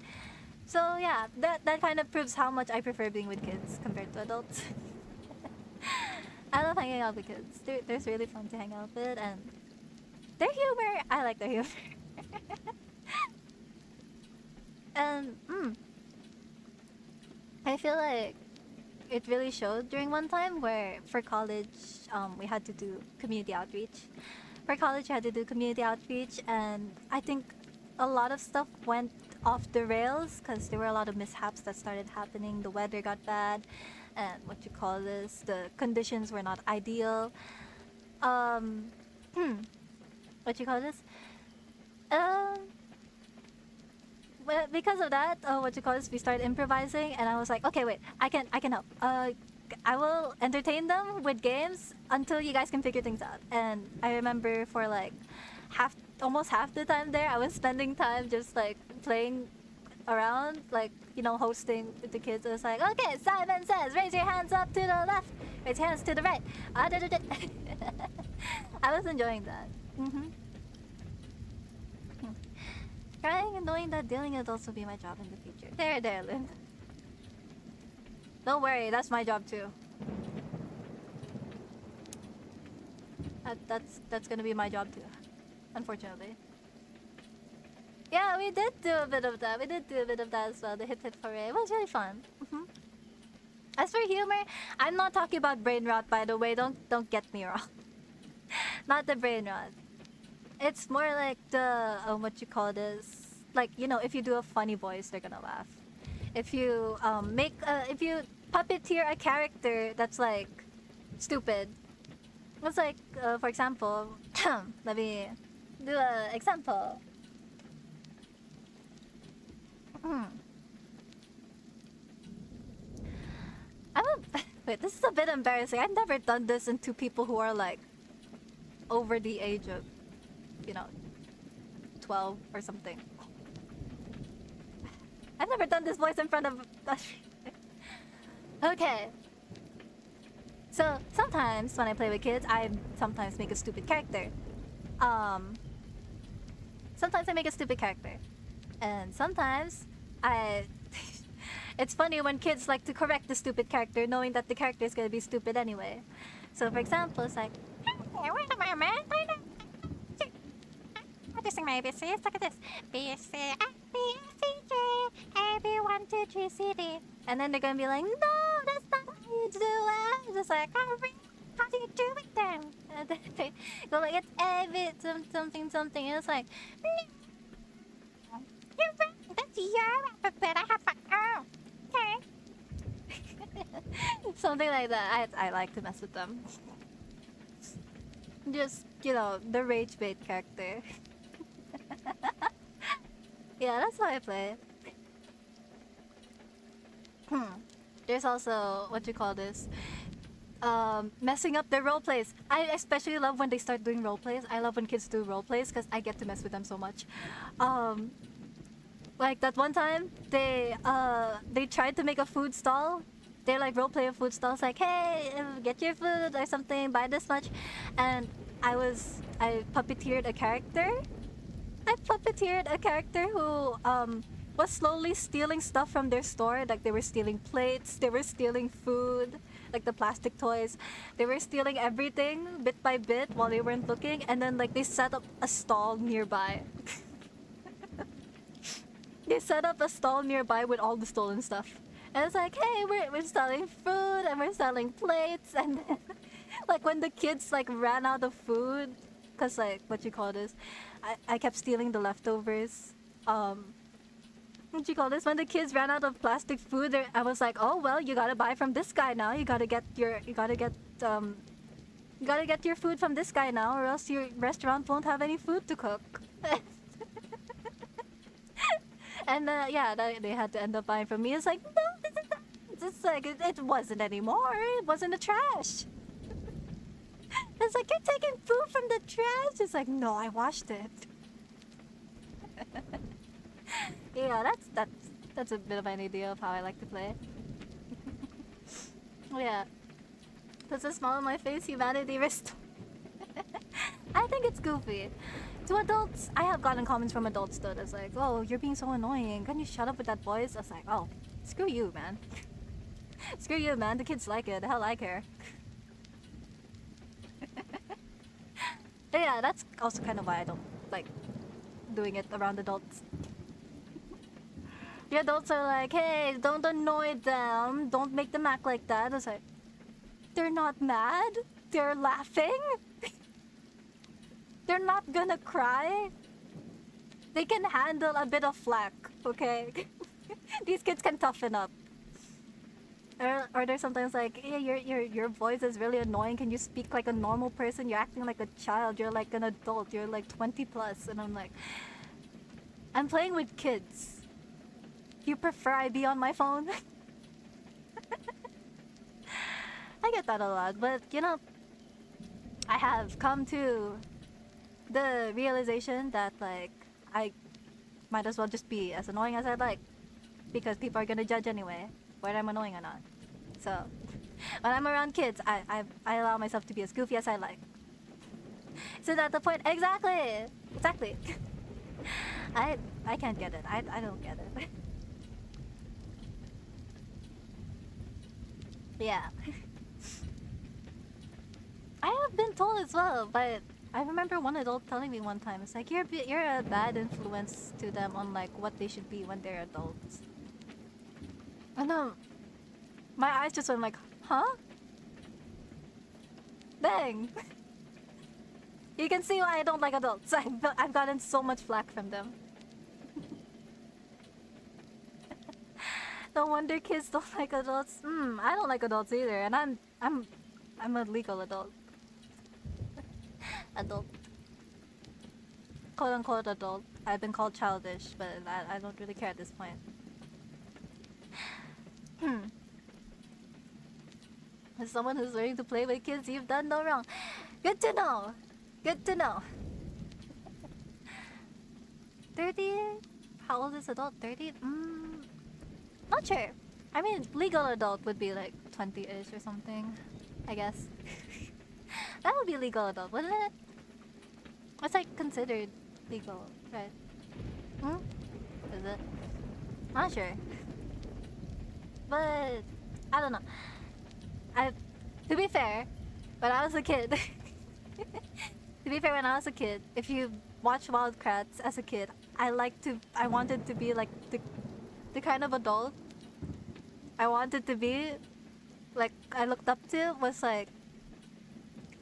Speaker 1: So yeah, that kind of proves how much I prefer being with kids compared to adults. I love hanging out with kids. They're really fun to hang out with, and their humor, I like their humor. And I feel like it really showed during one time where for college we had to do community outreach. For college we had to do community outreach, and I think a lot of stuff went off the rails because there were a lot of mishaps that started happening. The weather got bad, and what you call this, the conditions were not ideal. What you call this? Well, because of that, what you call this, we started improvising, and I was like, okay, wait, I can help. I will entertain them with games until you guys can figure things out. And I remember for like almost half the time there, I was spending time just like playing around, like, you know, hosting with the kids. It was like, okay, Simon says, raise your hands up to the left, raise your hands to the right. I was enjoying that. Crying and knowing that dealing with adults will be my job in the future. There, Lynn. Don't worry, that's my job too. That's gonna be my job too, unfortunately. Yeah, we did do a bit of that. We did do a bit of that as well. The hip hip hooray. It was really fun. As for humor, I'm not talking about brain rot, by the way. Don't get me wrong. Not the brain rot. It's more like the what you call this? Like, you know, if you do a funny voice, they're gonna laugh. If you if you puppeteer a character that's like stupid. It's like, for example, let me do an example. Wait, this is a bit embarrassing. I've never done this into people who are like over the age of, you know, 12 or something. I've never done this voice in front of. Okay. So sometimes when I play with kids, I sometimes make a stupid character. Sometimes I make a stupid character, and sometimes I. It's funny when kids like to correct the stupid character, knowing that the character is gonna be stupid anyway. So for example, it's like, this is my BC. Look at this. BC, everyone to GCD. And then they're gonna be like, no, that's not how you do it. Just like, oh, how do you do it then? And then they go like, it's every something. And it's like, you're right. That's your but I have my own. Okay. Something like that. I like to mess with them. Just, you know, the rage bait character. Yeah, that's how I play. There's also, what you call this? Messing up their role plays. I especially love when they start doing role plays. I love when kids do role plays because I get to mess with them so much. Like that one time, they tried to make a food stall. They like role play a food stall. It's like, hey, get your food or something, buy this much. And I puppeteered a character. I puppeteered a character who was slowly stealing stuff from their store. Like they were stealing plates, they were stealing food, like the plastic toys. They were stealing everything bit by bit while they weren't looking. And then like they set up a stall nearby. They set up a stall nearby with all the stolen stuff. And it's like, hey, we're selling food and we're selling plates. And then, like when the kids like ran out of food, cause like what you call this, I kept stealing the leftovers. What you call this? When the kids ran out of plastic food, I was like, oh well, you gotta buy from this guy now. You gotta get your food from this guy now, or else your restaurant won't have any food to cook. And yeah, they had to end up buying from me. It's like, no, this is not. It's like it wasn't anymore. It wasn't the trash. It's like, you're taking food from the trash. It's like, no, I washed it. Yeah, that's a bit of an idea of how I like to play. Yeah. Puts a smile on my face, humanity restored. I think it's goofy. To adults, I have gotten comments from adults though that's like, oh, you're being so annoying. Can you shut up with that voice? I was like, oh, screw you, man. Screw you, man. The kids like it. The hell I care. Yeah, that's also kind of why I don't like doing it around adults. The adults are like, hey, don't annoy them. Don't make them act like that. I was like, they're not mad. They're laughing. They're not gonna cry. They can handle a bit of flack, okay? These kids can toughen up. Or they're sometimes like, hey, your voice is really annoying. Can you speak like a normal person? You're acting like a child. You're like an adult. You're like 20 plus. And I'm like, I'm playing with kids. You prefer I be on my phone? I get that a lot, but you know, I have come to the realization that like I might as well just be as annoying as I like because people are gonna judge anyway whether I'm annoying or not. So when I'm around kids, I allow myself to be as goofy as I like. So that's the point. Exactly. Exactly. I can't get it. I don't get it. Yeah. I have been told as well, but I remember one adult telling me one time, it's like you're a bad influence to them on like what they should be when they're adults. And my eyes just went like, huh? Dang. You can see why I don't like adults. I've gotten so much flack from them. No wonder kids don't like adults. I don't like adults either, and I'm a legal adult. Adult. Quote unquote adult. I've been called childish, but I don't really care at this point. As someone who's learning to play with kids, you've done no wrong. Good to know. Good to know. 30? How old is adult? 30? Not sure. I mean, legal adult would be like 20-ish or something, I guess. That would be legal adult, wouldn't it? It's like considered legal, right? Is it? Not sure. But I don't know. To be fair, when I was a kid, when I was a kid, if you watch Wild Kratts as a kid, I wanted to be like the kind of adult I wanted to be, like I looked up to was like,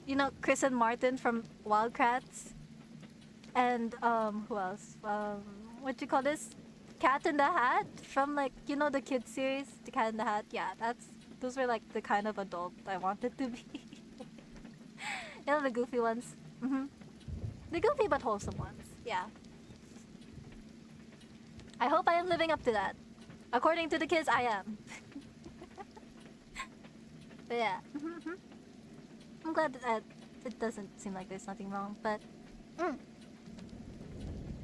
Speaker 1: you know, Chris and Martin from Wild Kratts, and who else? What do you call this? Cat in the Hat from like, you know, the kids series, The Cat in the Hat. Yeah, those were like the kind of adult I wanted to be. You know, the goofy ones. The goofy but wholesome ones. Yeah. I hope I am living up to that. According to the kids, I am. But yeah. I'm glad that it doesn't seem like there's nothing wrong, but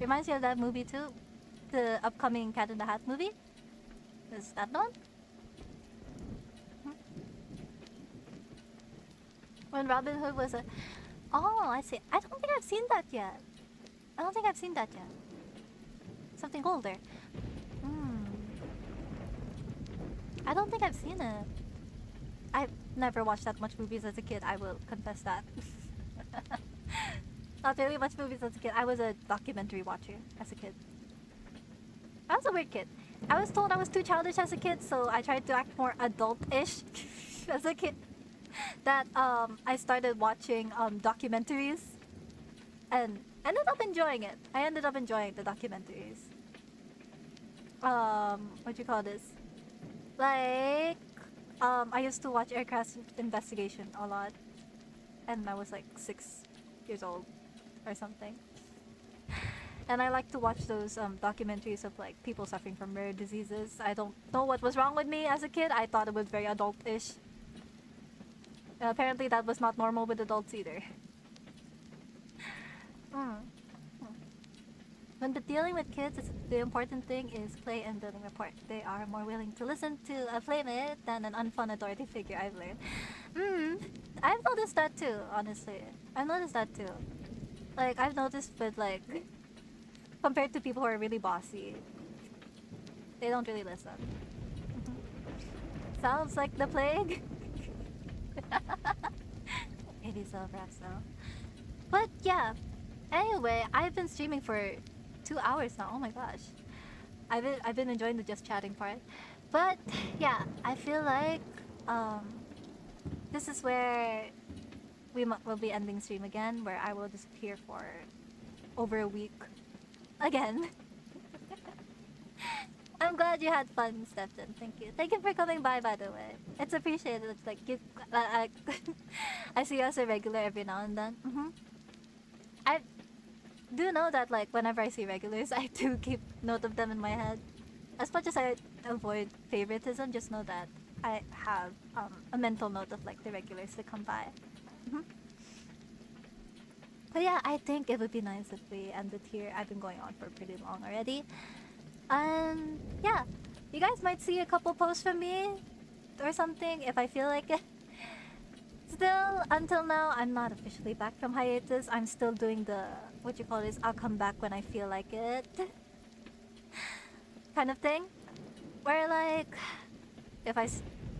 Speaker 1: reminds me of that movie too. The upcoming Cat in the Hat movie. Is that the one? When Robin Hood was a... Oh, I see. I don't think I've seen that yet. Something older. I don't think I've seen it. I've never watched that much movies as a kid, I will confess that. Not really much movies as a kid. I was a documentary watcher as a kid. I was a weird kid. I was told I was too childish as a kid, so I tried to act more adult-ish as a kid. That I started watching documentaries and ended up enjoying it. I ended up enjoying the documentaries. What do you call this? Like, I used to watch Aircraft Investigation a lot, and I was like 6 years old or something. And I like to watch those documentaries of like people suffering from rare diseases. I don't know what was wrong with me as a kid. I thought it was very adult-ish. Apparently that was not normal with adults either. When dealing with kids, the important thing is play and building rapport. They are more willing to listen to a playmate than an unfun authority figure, I've learned. I've noticed that too, honestly. I've noticed that too. Like, I've noticed with like, compared to people who are really bossy, they don't really listen. Sounds like the plague. It is so rough, so. But yeah, anyway, I've been streaming for 2 hours now. Oh my gosh, I've been enjoying the just chatting part. But yeah, I feel like this is where we'll be ending stream again, where I will disappear for over a week again. I'm glad you had fun, Stefan. Thank you. Thank you for coming by the way. It's appreciated. It's like I see you as a regular every now and then. I do know that like whenever I see regulars, I do keep note of them in my head. As much as I avoid favoritism, just know that I have a mental note of like the regulars that come by. But yeah, I think it would be nice if we ended here. I've been going on for pretty long already. And yeah, you guys might see a couple posts from me or something if I feel like it. Still, until now, I'm not officially back from hiatus. I'm still doing the, what you call this, I'll come back when I feel like it kind of thing. Where like, if I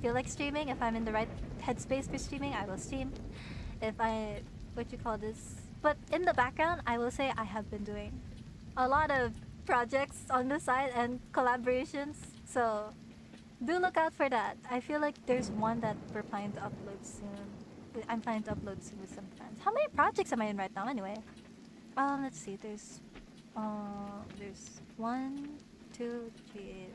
Speaker 1: feel like streaming, if I'm in the right headspace for streaming, I will stream. If I, what you call this, but in the background, I will say I have been doing a lot of projects on the side and collaborations. So do look out for that. I feel like there's one that we're planning to upload soon. I'm planning to upload soon with some friends. How many projects am I in right now anyway? Let's see. There's 1, 2, 3,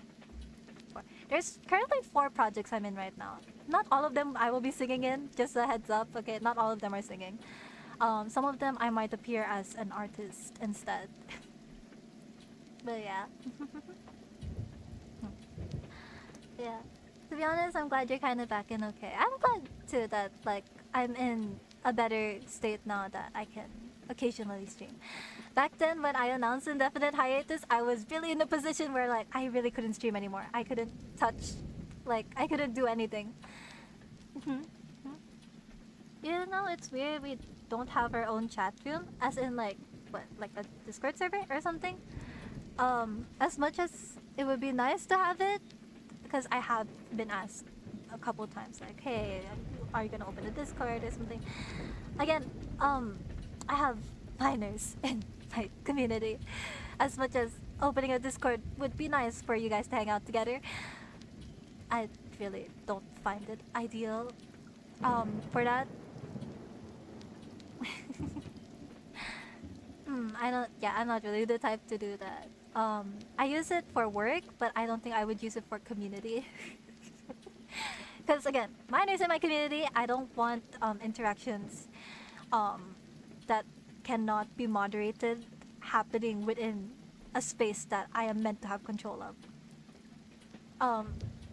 Speaker 1: 4. There's currently 4 projects I'm in right now. Not all of them I will be singing in. Just a heads up. Okay, not all of them are singing. Some of them I might appear as an artist instead. But yeah. Yeah. To be honest, I'm glad you're kind of back in okay. I'm glad too that like I'm in a better state now that I can occasionally stream. Back then when I announced indefinite hiatus, I was really in a position where like I really couldn't stream anymore. I couldn't touch, like I couldn't do anything. You know, it's weird we don't have our own chat room, as in like what, like a Discord server or something. As much as it would be nice to have it, because I have been asked a couple times, like, hey, are you gonna open a Discord or something? Again, I have minors in my community. As much as opening a Discord would be nice for you guys to hang out together, I really don't find it ideal for that. I'm not really the type to do that. I use it for work, but I don't think I would use it for community. Because again, minors in my community, I don't want interactions that cannot be moderated happening within a space that I am meant to have control of.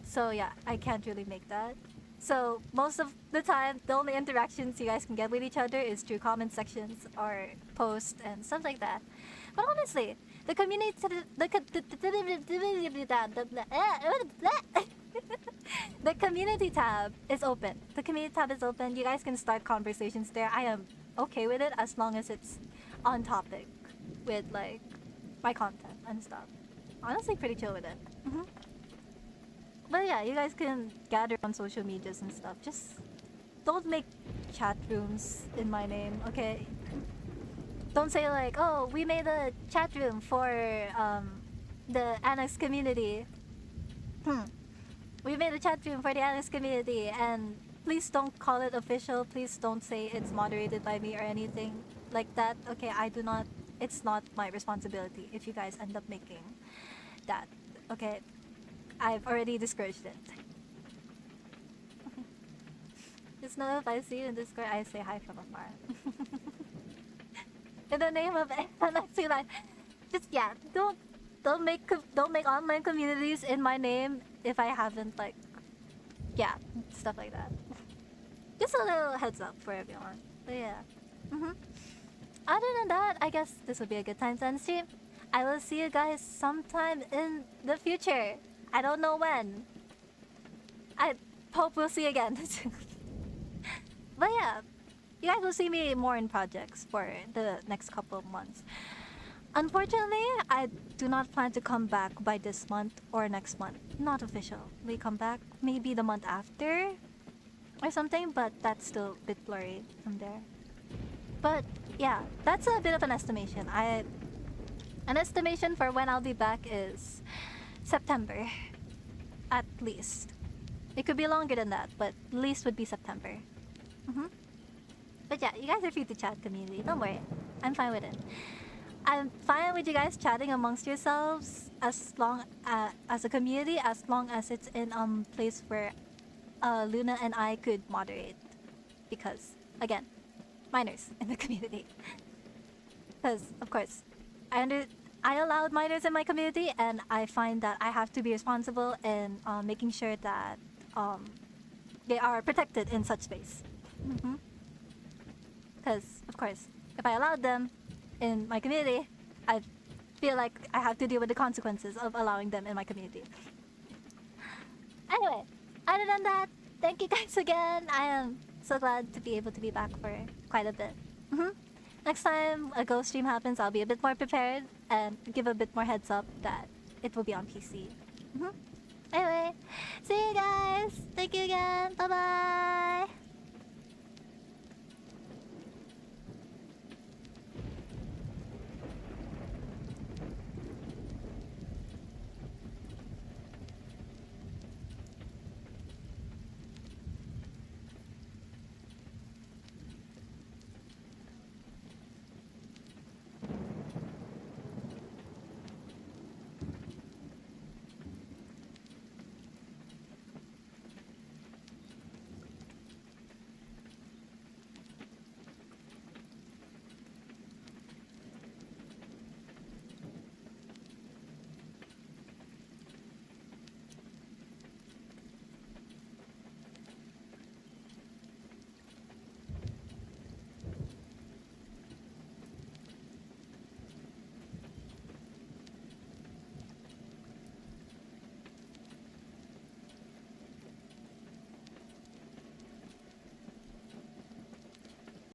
Speaker 1: So yeah, I can't really make that. So most of the time, the only interactions you guys can get with each other is through comment sections or posts and stuff like that. But honestly, the community, the community tab is open. The community tab is open. You guys can start conversations there. I am okay with it as long as it's on topic with like my content and stuff. Honestly, pretty chill with it. But yeah, you guys can gather on social medias and stuff. Just don't make chat rooms in my name, okay? Don't say like, oh, we made a chat room for the Annex community. We made a chat room for the Annex community, and please don't call it official. Please don't say it's moderated by me or anything like that. Okay, I do not. It's not my responsibility if you guys end up making that. Okay, I've already discouraged it. Just know if I see you in Discord, I say hi from afar. In the name of NXT Live, just yeah, don't make online communities in my name if I haven't like, yeah, stuff like that. Just a little heads up for everyone. But yeah. Other than that, I guess this would be a good time to end stream. I will see you guys sometime in the future. I don't know when. I hope we'll see again. But yeah, you guys will see me more in projects for the next couple of months. Unfortunately, I do not plan to come back by this month or next month. Not official. We come back maybe the month after or something, but that's still a bit blurry from there. But yeah, that's a bit of an estimation. An estimation for when I'll be back is September, at least. It could be longer than that, but least would be September. But yeah, you guys are free to chat, community. Don't worry, I'm fine with it. I'm fine with you guys chatting amongst yourselves as long as a community, as long as it's in place where Luna and I could moderate, because again, minors in the community. Because of course, I allowed minors in my community, and I find that I have to be responsible in making sure that they are protected in such space. Because of course, if I allowed them in my community, I feel like I have to deal with the consequences of allowing them in my community. Anyway, other than that, thank you guys again. I am so glad to be able to be back for quite a bit. hmm Next time a Ghost stream happens, I'll be a bit more prepared and give a bit more heads up that it will be on PC. Anyway, see you guys. Thank you again. Bye bye.